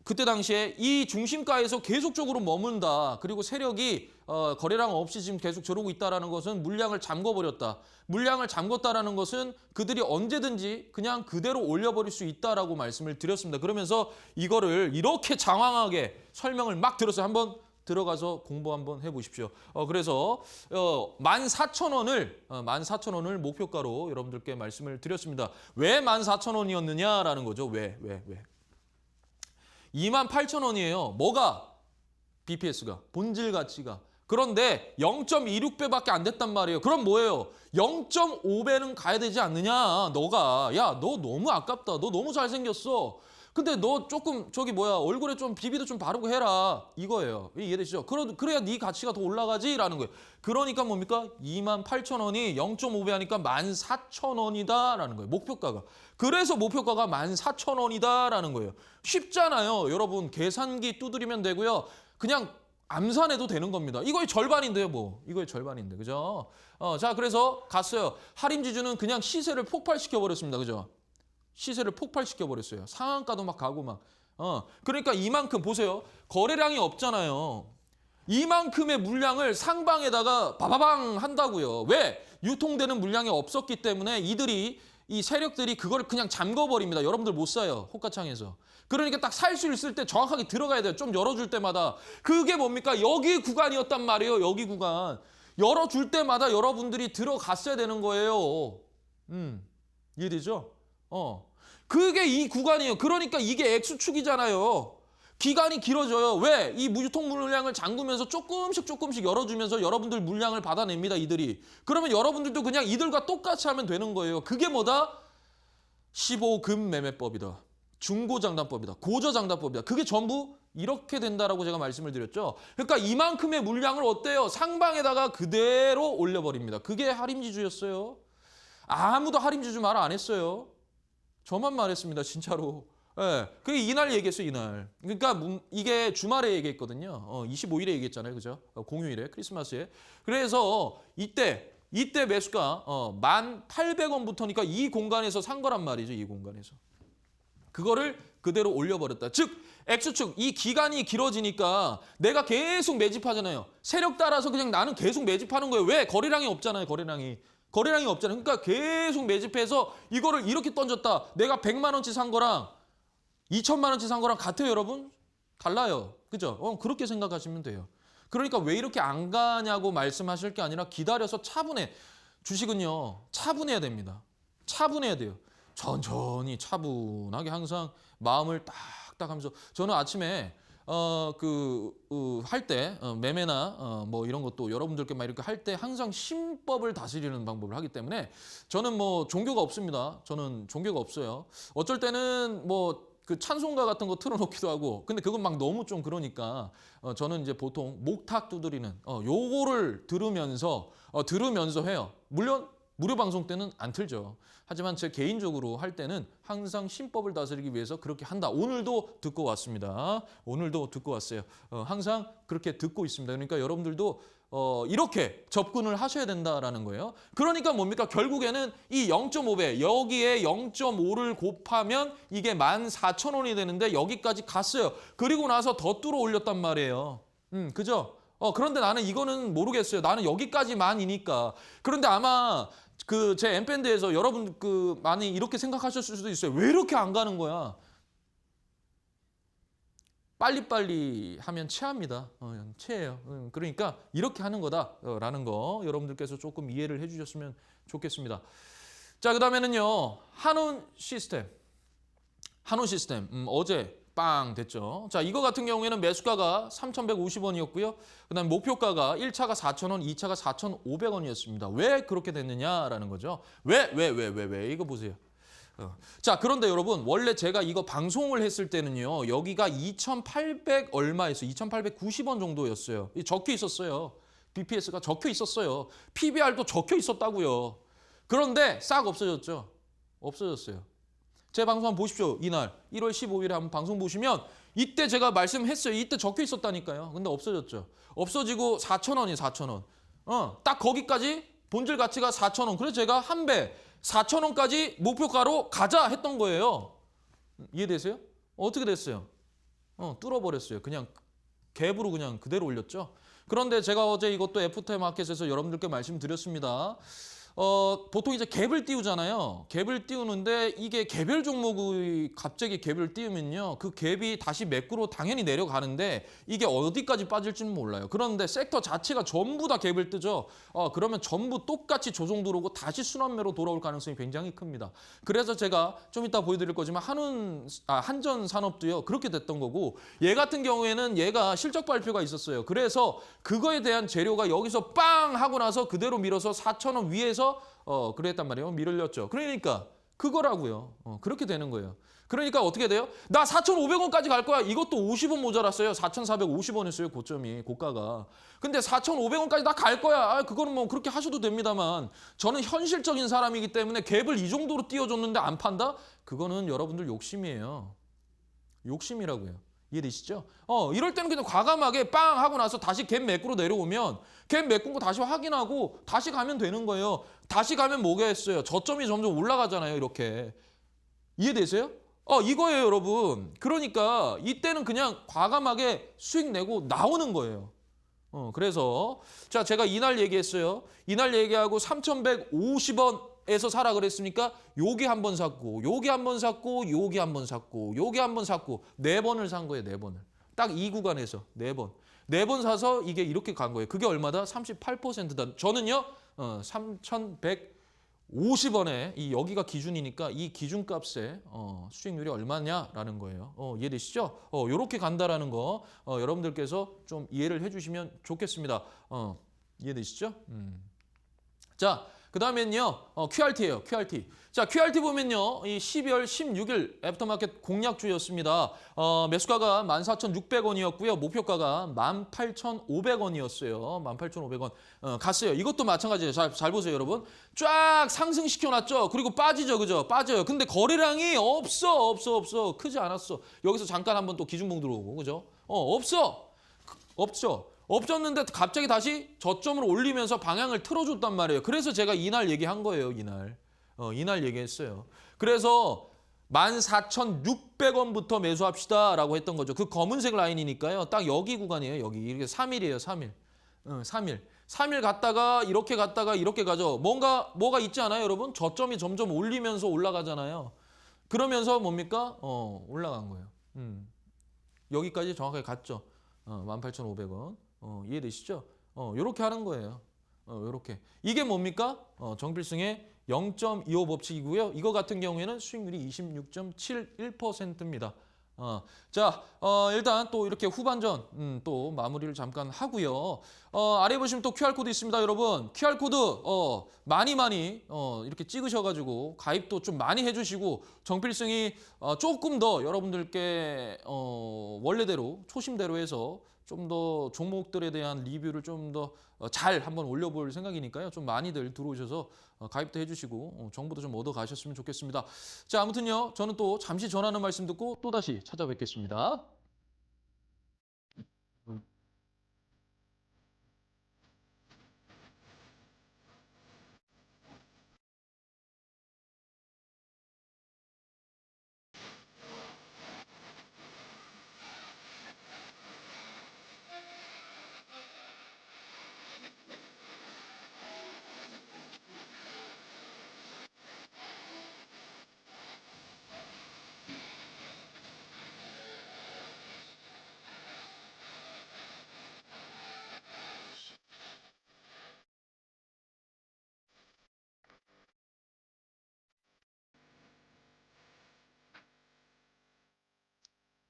그때 당시에 이 중심가에서 계속적으로 머문다. 그리고 세력이 거래량 없이 지금 계속 저러고 있다는 것은 물량을 잠궈버렸다. 물량을 잠궜다라는 것은 그들이 언제든지 그냥 그대로 올려버릴 수 있다라고 말씀을 드렸습니다. 그러면서 이거를 이렇게 장황하게 설명을 막 들었어요. 한번 들어가서 공부 한번 해보십시오. 그래서 14,000원을 목표가로 여러분들께 말씀을 드렸습니다. 왜 14,000원이었느냐라는 거죠. 왜? 28,000원이에요. 뭐가? BPS가, 본질 가치가. 그런데 0.26배밖에 안 됐단 말이에요. 그럼 뭐예요? 0.5배는 가야 되지 않느냐? 너가. 야, 너 너무 아깝다. 너 너무 잘생겼어. 근데 너 조금 얼굴에 좀 비비도 좀 바르고 해라. 이거예요. 이해되시죠? 그래야 네 가치가 더 올라가지라는 거예요. 그러니까 뭡니까? 28,000원이 0.5배 하니까 14,000원이다라는 거예요. 목표가가. 그래서 목표가가 14,000원이다라는 거예요. 쉽잖아요. 여러분 계산기 두드리면 되고요. 그냥 암산해도 되는 겁니다. 이거의 절반인데요, 뭐. 이거의 절반인데, 그죠? 자, 그래서 갔어요. 하림지주는 그냥 시세를 폭발시켜 버렸습니다, 그죠? 시세를 폭발시켜 버렸어요. 상한가도 막 가고 막. 그러니까 이만큼 보세요. 거래량이 없잖아요. 이만큼의 물량을 상방에다가 바바방 한다고요. 왜? 유통되는 물량이 없었기 때문에 이 세력들이 그걸 그냥 잠궈버립니다. 여러분들 못 사요. 호가창에서. 그러니까 딱 살 수 있을 때 정확하게 들어가야 돼요. 좀 열어줄 때마다. 그게 뭡니까? 여기 구간이었단 말이에요. 여기 구간. 열어줄 때마다 여러분들이 들어갔어야 되는 거예요. 이해되죠? 그게 이 구간이에요. 그러니까 이게 X축이잖아요. 기간이 길어져요. 왜? 이 유통 물량을 잠그면서 조금씩 열어주면서 여러분들 물량을 받아냅니다. 이들이. 그러면 여러분들도 그냥 이들과 똑같이 하면 되는 거예요. 그게 뭐다? 15금 매매법이다. 중고장단법이다. 고저장단법이다. 그게 전부 이렇게 된다라고 제가 말씀을 드렸죠. 그러니까 이만큼의 물량을 어때요? 상방에다가 그대로 올려버립니다. 그게 하림지주였어요. 아무도 하림지주 말 안 했어요. 저만 말했습니다. 진짜로. 예, 그게 이날 얘기했어요. 이날. 그러니까 이게 주말에 얘기했거든요. 25일에 얘기했잖아요. 그죠? 공휴일에, 크리스마스에. 그래서 이때 매수가 1,800원부터니까 이 공간에서 산 거란 말이죠. 이 공간에서. 그거를 그대로 올려버렸다. 즉 X축 이 기간이 길어지니까 내가 계속 매집하잖아요. 세력 따라서 그냥 나는 계속 매집하는 거예요. 왜? 거래량이 없잖아요. 거래량이 거래량이 없잖아요. 그러니까 계속 매집해서 이거를 이렇게 던졌다. 내가 100만 원치 산 거랑 2천만 원치 산 거랑 같아요, 여러분? 달라요. 그죠? 그렇게 생각하시면 돼요. 그러니까 왜 이렇게 안 가냐고 말씀하실 게 아니라 기다려서 차분해. 주식은요, 차분해야 됩니다. 차분해야 돼요. 천천히 차분하게 항상 마음을 딱딱 하면서 저는 아침에 할 때 매매나 뭐 이런 것도 여러분들께 막 이렇게 할 때 항상 심법을 다스리는 방법을 하기 때문에 저는 뭐 종교가 없습니다. 저는 종교가 없어요. 어쩔 때는 뭐 그 찬송가 같은 거 틀어놓기도 하고 근데 그건 막 너무 좀 그러니까 저는 이제 보통 목탁 두드리는 요거를 들으면서 해요. 물론 무료 방송 때는 안 틀죠. 하지만 제 개인적으로 할 때는 항상 심법을 다스리기 위해서 그렇게 한다. 오늘도 듣고 왔습니다. 오늘도 듣고 왔어요. 항상 그렇게 듣고 있습니다. 그러니까 여러분들도 이렇게 접근을 하셔야 된다라는 거예요. 그러니까 뭡니까? 결국에는 이 0.5배, 여기에 0.5를 곱하면 이게 14,000원이 되는데 여기까지 갔어요. 그리고 나서 더 뚫어 올렸단 말이에요. 그죠? 그런데 나는 이거는 모르겠어요. 나는 여기까지만이니까. 그런데 아마 그 제 엠밴드에서 여러분 많이 이렇게 생각하셨을 수도 있어요. 왜 이렇게 안 가는 거야? 빨리빨리 하면 체합니다. 체해요. 그러니까 이렇게 하는 거다라는 거 여러분들께서 조금 이해를 해주셨으면 좋겠습니다. 자, 그다음에는요. 한운 시스템. 어제 빵 됐죠. 자, 이거 같은 경우에는 매수가가 3,150원이었고요. 그다음 목표가가 1차가 4,000원, 2차가 4,500원이었습니다. 왜 그렇게 됐느냐라는 거죠. 왜? 이거 보세요. 자, 그런데 여러분 원래 제가 이거 방송을 했을 때는요. 여기가 2,800 얼마였어요. 2,890원 정도였어요. 적혀 있었어요. BPS가 적혀 있었어요. PBR도 적혀 있었다고요. 그런데 싹 없어졌죠. 없어졌어요. 제 방송 한번 보십시오. 이날 1월 15일에 한번 방송 보시면 이때 제가 말씀했어요. 이때 적혀 있었다니까요. 근데 없어졌죠. 없어지고 4,000원이에요. 4,000원. 딱 거기까지 본질 가치가 4,000원. 그래서 제가 한 배 4,000원까지 목표가로 가자 했던 거예요. 이해되세요? 어떻게 됐어요? 뚫어버렸어요. 그냥 갭으로 그냥 그대로 올렸죠. 그런데 제가 어제 이것도 애프터마켓에서 여러분들께 말씀드렸습니다. 보통 이제 갭을 띄우잖아요. 갭을 띄우는데 이게 개별 종목의 갑자기 갭을 띄우면요. 그 갭이 다시 매꾸로 당연히 내려가는데 이게 어디까지 빠질지는 몰라요. 그런데 섹터 자체가 전부 다 갭을 뜨죠. 그러면 전부 똑같이 조정 들어오고 다시 순환매로 돌아올 가능성이 굉장히 큽니다. 그래서 제가 좀 이따 보여드릴 거지만 한전산업도요. 그렇게 됐던 거고 얘 같은 경우에는 얘가 실적 발표가 있었어요. 그래서 그거에 대한 재료가 여기서 빵 하고 나서 그대로 밀어서 4,000원 위에서 그랬단 말이에요. 밀을렸죠. 그러니까 그거라고요. 그렇게 되는 거예요. 그러니까 어떻게 돼요? 나 4,500원까지 갈 거야. 이것도 50원 모자랐어요. 4,450원이었어요. 고가가. 근데 4,500원까지 나 갈 거야. 그거는 뭐 그렇게 하셔도 됩니다만 저는 현실적인 사람이기 때문에 갭을 이 정도로 띄워줬는데 안 판다? 그거는 여러분들 욕심이에요. 욕심이라고요. 이해되시죠? 이럴 때는 그냥 과감하게 빵 하고 나서 다시 갭 매꾸로 내려오면 갭 매꾼 거 다시 확인하고 다시 가면 되는 거예요. 다시 가면 뭐겠어요? 저점이 점점 올라가잖아요. 이렇게. 이해되세요? 이거예요, 여러분. 그러니까 이때는 그냥 과감하게 수익 내고 나오는 거예요. 그래서 자, 제가 이날 얘기했어요. 이날 얘기하고 3,150원에서 사라 그랬으니까 여기 한 번 샀고 여기 한 번 샀고 여기 한 번 샀고 여기 한 번 샀고 4번을 산 거예요. 4번을. 딱 이 구간에서 4번. 4번 사서 이게 이렇게 간 거예요. 그게 얼마다? 38%다. 저는요. 3,150원에 이 여기가 기준이니까 이 기준값에 수익률이 얼마냐라는 거예요. 이해되시죠? 요렇게 간다라는 거 여러분들께서 좀 이해를 해주시면 좋겠습니다. 이해되시죠? 자, 그 다음엔요, QRT예요, QRT. 자, QRT 보면요, 이 12월 16일 애프터마켓 공략주였습니다. 매수가가 14,600원이었고요. 목표가가 18,500원이었어요. 18,500원. 갔어요. 이것도 마찬가지예요. 잘 보세요, 여러분. 쫙 상승시켜놨죠. 그리고 빠지죠, 그죠? 빠져요. 근데 거래량이 없어. 크지 않았어. 여기서 잠깐 한번 또 기준봉 들어오고, 그죠? 없어. 없죠. 없었는데 갑자기 다시 저점을 올리면서 방향을 틀어줬단 말이에요. 그래서 제가 이날 얘기한 거예요. 이날 얘기했어요. 그래서 14,600원부터 매수합시다라고 했던 거죠. 그 검은색 라인이니까요. 딱 여기 구간이에요. 여기. 이게 3일이에요. 3일. 3일. 3일 갔다가 이렇게 갔다가 이렇게 가죠. 뭐가 있지 않아요, 여러분? 저점이 점점 올리면서 올라가잖아요. 그러면서 뭡니까? 올라간 거예요. 여기까지 정확하게 갔죠. 18,500원. 이해되시죠? 요렇게 하는 거예요. 요렇게. 이게 뭡니까? 정필승의 0.25 법칙이고요. 이거 같은 경우에는 수익률이 26.71%입니다. 자, 일단 또 이렇게 후반전 또 마무리를 잠깐 하고요. 아래 보시면 또 QR코드 있습니다, 여러분. QR코드 많이 이렇게 찍으셔가지고 가입도 좀 많이 해주시고 정필승이 조금 더 여러분들께 원래대로 초심대로 해서 좀 더 종목들에 대한 리뷰를 좀 더 잘 한번 올려볼 생각이니까요. 좀 많이들 들어오셔서 가입도 해주시고 정보도 좀 얻어 가셨으면 좋겠습니다. 자, 아무튼요. 저는 또 잠시 전하는 말씀 듣고 또다시 찾아뵙겠습니다.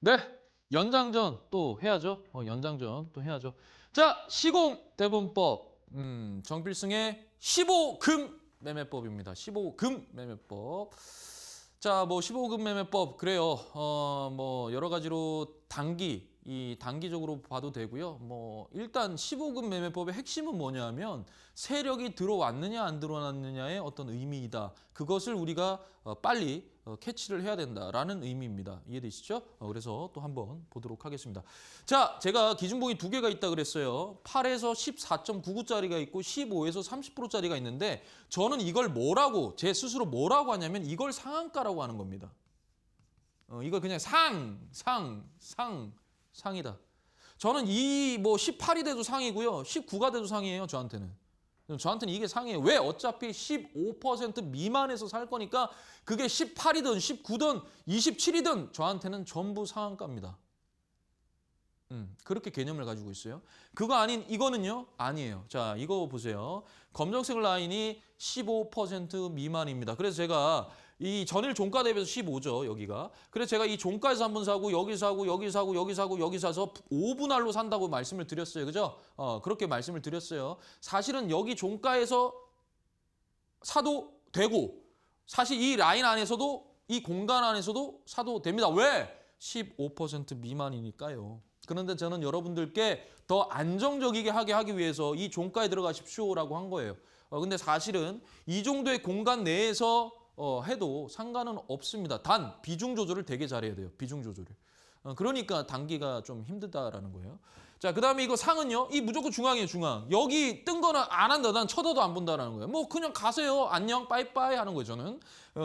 네, 연장전 또 해야죠. 연장전 또 해야죠. 자, 시공 대분법. 정필승의 15금 매매법입니다. 15금 매매법. 자, 뭐 15금 매매법 그래요. 뭐 여러 가지로 이 단기적으로 봐도 되고요. 뭐 일단 15금 매매법의 핵심은 뭐냐면 세력이 들어왔느냐 안 들어왔느냐의 어떤 의미이다. 그것을 우리가 빨리 캐치를 해야 된다라는 의미입니다. 이해되시죠? 그래서 또 한번 보도록 하겠습니다. 자, 제가 기준봉이 두 개가 있다 그랬어요. 8에서 14.99짜리가 있고 15에서 30%짜리가 있는데 저는 이걸 제 스스로 뭐라고 하냐면 이걸 상한가라고 하는 겁니다. 이걸 그냥 상이다. 저는 이 뭐 18이 돼도 상이고요. 19가 돼도 상이에요, 저한테는. 저한테는 이게 상이에요. 왜? 어차피 15% 미만에서 살 거니까 그게 18이든 19든 27이든 저한테는 전부 상한가입니다. 그렇게 개념을 가지고 있어요. 그거 아닌 이거는요? 아니에요. 자, 이거 보세요. 검정색 라인이 15% 미만입니다. 그래서 제가 이 전일 종가 대비해서 15죠, 여기가. 그래서 제가 이 종가에서 한번 사고 여기 사고 여기 사고 여기 사고 여기 사서 5분할로 산다고 말씀을 드렸어요. 그죠? 그렇게 말씀을 드렸어요. 사실은 여기 종가에서 사도 되고 사실 이 라인 안에서도 이 공간 안에서도 사도 됩니다. 왜? 15% 미만이니까요. 그런데 저는 여러분들께 더 안정적이게 하기 위해서 이 종가에 들어가십시오라고 한 거예요. 근데 사실은 이 정도의 공간 내에서 해도 상관은 없습니다. 단 비중 조절을 되게 잘해야 돼요. 비중 조절을. 그러니까 단기가 좀 힘들다라는 거예요. 자, 그다음에 이거 상은요. 이 무조건 중앙이에요, 중앙. 여기 뜬 거는 안 한다. 난 쳐다도 안 본다라는 거예요. 뭐 그냥 가세요. 안녕, 빠이빠이 하는 거예요, 저는.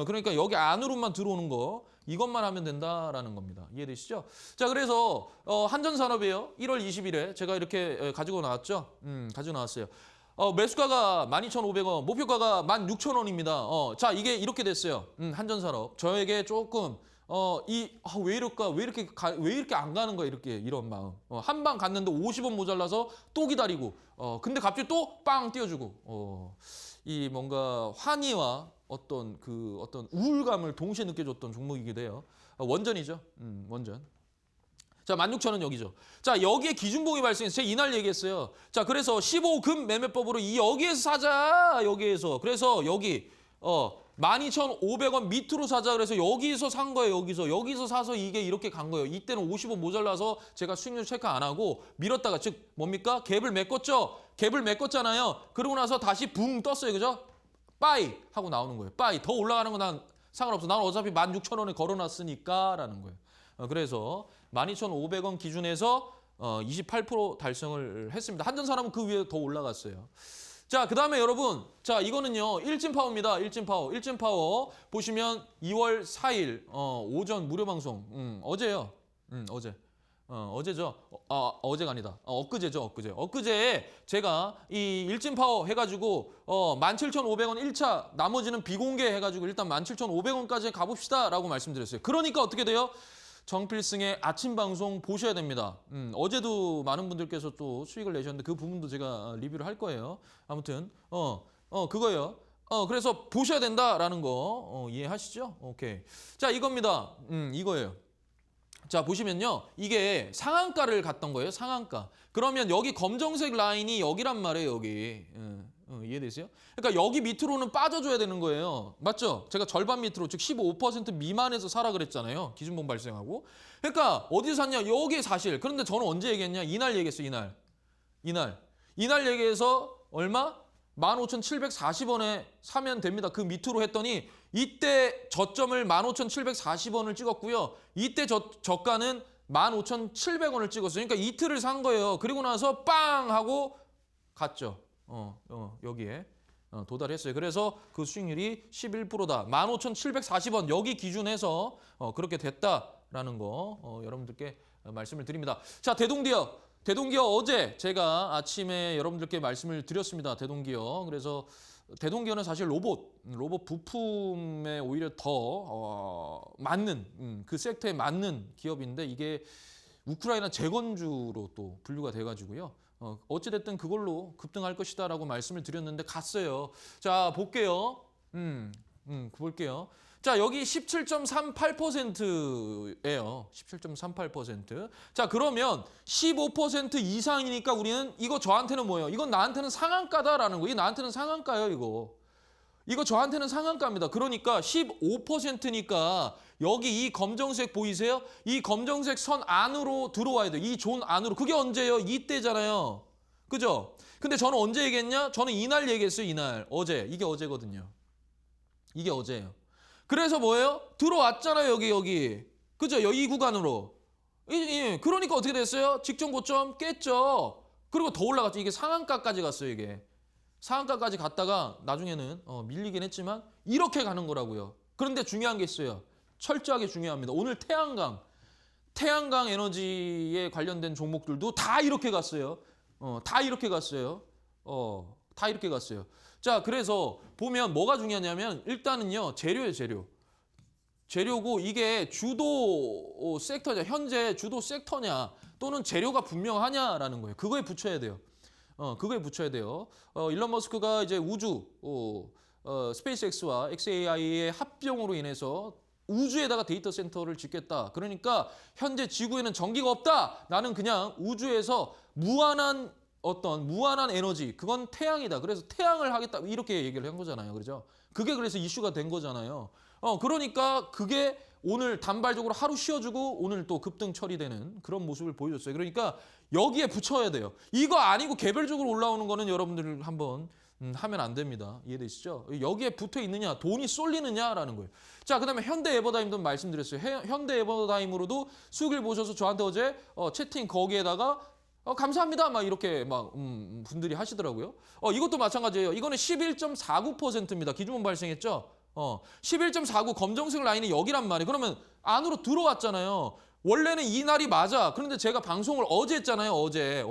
그러니까 여기 안으로만 들어오는 거 이것만 하면 된다라는 겁니다. 이해되시죠? 자, 그래서 한전산업이에요. 1월 20일에 제가 이렇게 가지고 나왔죠. 가지고 나왔어요. 매수가가 12,500원, 목표가가 16,000원입니다. 자, 이게 이렇게 됐어요. 한전산업. 저에게 조금 왜 이럴까? 왜 이렇게 안 가는 거야? 이런 마음. 한 방 갔는데 50원 모자라서 또 기다리고. 근데 갑자기 또 빵 띄워주고. 이 뭔가 환희와 어떤 우울감을 동시에 느껴줬던 종목이기도 해요. 원전이죠. 원전. 자, 16,000원 여기죠. 자, 여기에 기준봉이 발생해서 제가 이날 얘기했어요. 자, 그래서 15금 매매법으로 여기에서 사자. 여기에서. 그래서 여기 12,500원 밑으로 사자. 그래서 여기서 산 거예요. 여기서 사서 이게 이렇게 간 거예요. 이때는 50원 모자라서 제가 수익률 체크 안 하고 밀었다가 즉 뭡니까? 갭을 메꿨죠. 갭을 메꿨잖아요. 그러고 나서 다시 붕 떴어요. 그죠? 빠이 하고 나오는 거예요. 빠이. 더 올라가는 건 난 상관없어. 난 어차피 16,000원에 걸어놨으니까 라는 거예요. 그래서 12,500원 기준에서 28% 달성을 했습니다. 한전산업은 그 위에 더 올라갔어요. 자, 그 다음에 여러분, 자, 이거는요, 일진파워입니다. 일진파워. 일진파워 보시면 2월 4일 오전 무료 방송. 어제요. 어제. 어제죠. 어제가 아니다. 엊그제죠, 엊그제. 엊그제 제가 이 일진파워 해가지고 17,500원 1차, 나머지는 비공개 해가지고 일단 17,500원까지 가봅시다라고 말씀드렸어요. 그러니까 어떻게 돼요? 정필승의 아침 방송 보셔야 됩니다. 어제도 많은 분들께서 또 수익을 내셨는데 그 부분도 제가 리뷰를 할 거예요. 아무튼 그거예요. 그래서 보셔야 된다라는 거 이해하시죠? 오케이. 자, 이겁니다. 이거예요. 자, 보시면요. 이게 상한가를 갔던 거예요. 상한가. 그러면 여기 검정색 라인이 여기란 말이에요. 여기. 이해되세요? 그러니까 여기 밑으로는 빠져줘야 되는 거예요. 맞죠? 제가 절반 밑으로, 즉 15% 미만에서 사라 그랬잖아요. 기준봉 발생하고. 그러니까 어디서 샀냐? 여기에 사실. 그런데 저는 언제 얘기했냐? 이날 얘기했어요. 이날 얘기해서 얼마? 15,740원에 사면 됩니다. 그 밑으로 했더니 이때 저점을 15,740원을 찍었고요. 이때 저가는 15,700원을 찍었어요. 그러니까 이틀을 산 거예요. 그리고 나서 빵 하고 갔죠. 여기에 도달했어요. 그래서 그 수익률이 11%다. 15,740원 여기 기준에서 그렇게 됐다라는 거 여러분들께 말씀을 드립니다. 자, 대동기업 어제 제가 아침에 여러분들께 말씀을 드렸습니다. 대동기업. 그래서 대동기업은 사실 로봇 부품에 오히려 더 맞는 그 섹터에 맞는 기업인데 이게 우크라이나 재건주로 또 분류가 돼가지고요. 어찌됐든 그걸로 급등할 것이다라고 말씀을 드렸는데 갔어요. 자, 볼게요. 볼게요. 자, 여기 17.38%예요. 17.38%. 자, 그러면 15% 이상이니까 우리는 이거 저한테는 뭐예요? 이건 나한테는 상한가다라는 거예요. 이게 나한테는 상한가예요, 이거. 이거 저한테는 상한가입니다. 그러니까 15%니까 여기 이 검정색 보이세요? 이 검정색 선 안으로 들어와야 돼요. 이 존 안으로. 그게 언제예요? 이때잖아요. 그죠? 근데 저는 언제 얘기했냐? 저는 이날 얘기했어요, 이날. 어제. 이게 어제거든요. 이게 어제예요. 그래서 뭐예요? 들어왔잖아요, 여기. 그죠? 이 구간으로. 그러니까 어떻게 됐어요? 직전 고점 깼죠. 그리고 더 올라갔죠. 이게 상한가까지 갔어요, 이게. 상한가까지 갔다가 나중에는 밀리긴 했지만 이렇게 가는 거라고요. 그런데 중요한 게 있어요. 철저하게 중요합니다. 오늘 태양광 에너지에 관련된 종목들도 다 이렇게 갔어요. 다 이렇게 갔어요. 자, 그래서 보면 뭐가 중요하냐면 일단은요. 재료예요. 재료고 이게 주도 섹터냐, 현재 주도 섹터냐 또는 재료가 분명하냐라는 거예요. 그거에 붙여야 돼요. 일론 머스크가 이제 우주 스페이스X와 XAI의 합병으로 인해서 우주에다가 데이터 센터를 짓겠다. 그러니까 현재 지구에는 전기가 없다. 나는 그냥 우주에서 무한한 에너지, 그건 태양이다. 그래서 태양을 하겠다. 이렇게 얘기를 한 거잖아요. 그렇죠? 그게 그래서 이슈가 된 거잖아요. 그러니까 그게 오늘 단발적으로 하루 쉬어주고 오늘 또 급등 처리되는 그런 모습을 보여줬어요. 그러니까 여기에 붙여야 돼요. 이거 아니고 개별적으로 올라오는 거는 여러분들 한번 하면 안 됩니다. 이해되시죠? 여기에 붙어 있느냐, 돈이 쏠리느냐라는 거예요. 자, 그다음에 현대에버다임도 말씀드렸어요. 현대에버다임으로도 수익을 보셔서 저한테 어제 채팅 거기에다가 감사합니다. 막 이렇게 분들이 하시더라고요. 이것도 마찬가지예요. 이거는 11.49%입니다. 기준분 발생했죠? 11.49 검정색 라인이 여기란 말이에요. 그러면 안으로 들어왔잖아요. 원래는 이 날이 맞아. 그런데 제가 방송을 어제 했잖아요. 어제.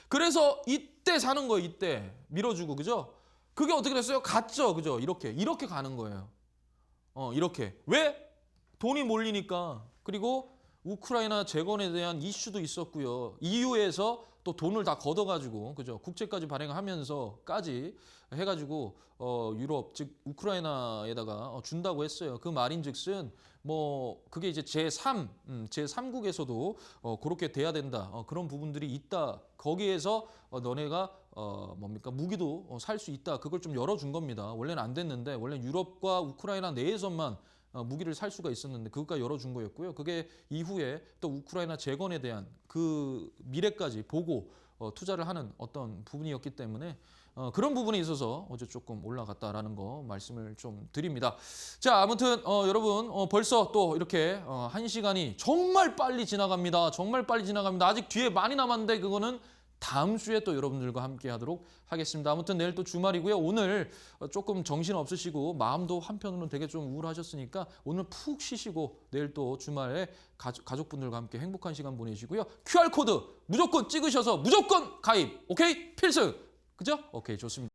그래서 이때 사는 거예요. 이때 밀어주고, 그죠? 그게 어떻게 됐어요? 갔죠, 그죠? 이렇게 가는 거예요. 이렇게. 왜? 돈이 몰리니까. 그리고 우크라이나 재건에 대한 이슈도 있었고요. EU에서 또 돈을 다 걷어가지고, 그죠? 국채까지 발행하면서까지 해가지고 유럽 즉 우크라이나에다가 준다고 했어요. 그 말인즉슨 그게 이제 제3국에서도 그렇게 돼야 된다. 그런 부분들이 있다. 거기에서 너네가 무기도 살 수 있다. 그걸 좀 열어준 겁니다. 원래는 안 됐는데 원래 유럽과 우크라이나 내에서만 무기를 살 수가 있었는데 그것까지 열어준 거였고요. 그게 이후에 또 우크라이나 재건에 대한 그 미래까지 보고 투자를 하는 어떤 부분이었기 때문에 그런 부분에 있어서 어제 조금 올라갔다라는 거 말씀을 좀 드립니다. 자, 아무튼 여러분 벌써 또 이렇게 1시간이 정말 빨리 지나갑니다. 아직 뒤에 많이 남았는데 그거는 다음 주에 또 여러분들과 함께 하도록 하겠습니다. 아무튼 내일 또 주말이고요. 오늘 조금 정신 없으시고 마음도 한편으로는 되게 좀 우울하셨으니까 오늘 푹 쉬시고 내일 또 주말에 가족분들과 함께 행복한 시간 보내시고요. QR코드 무조건 찍으셔서 무조건 가입. 오케이? 필승. 그죠? 오케이, 좋습니다.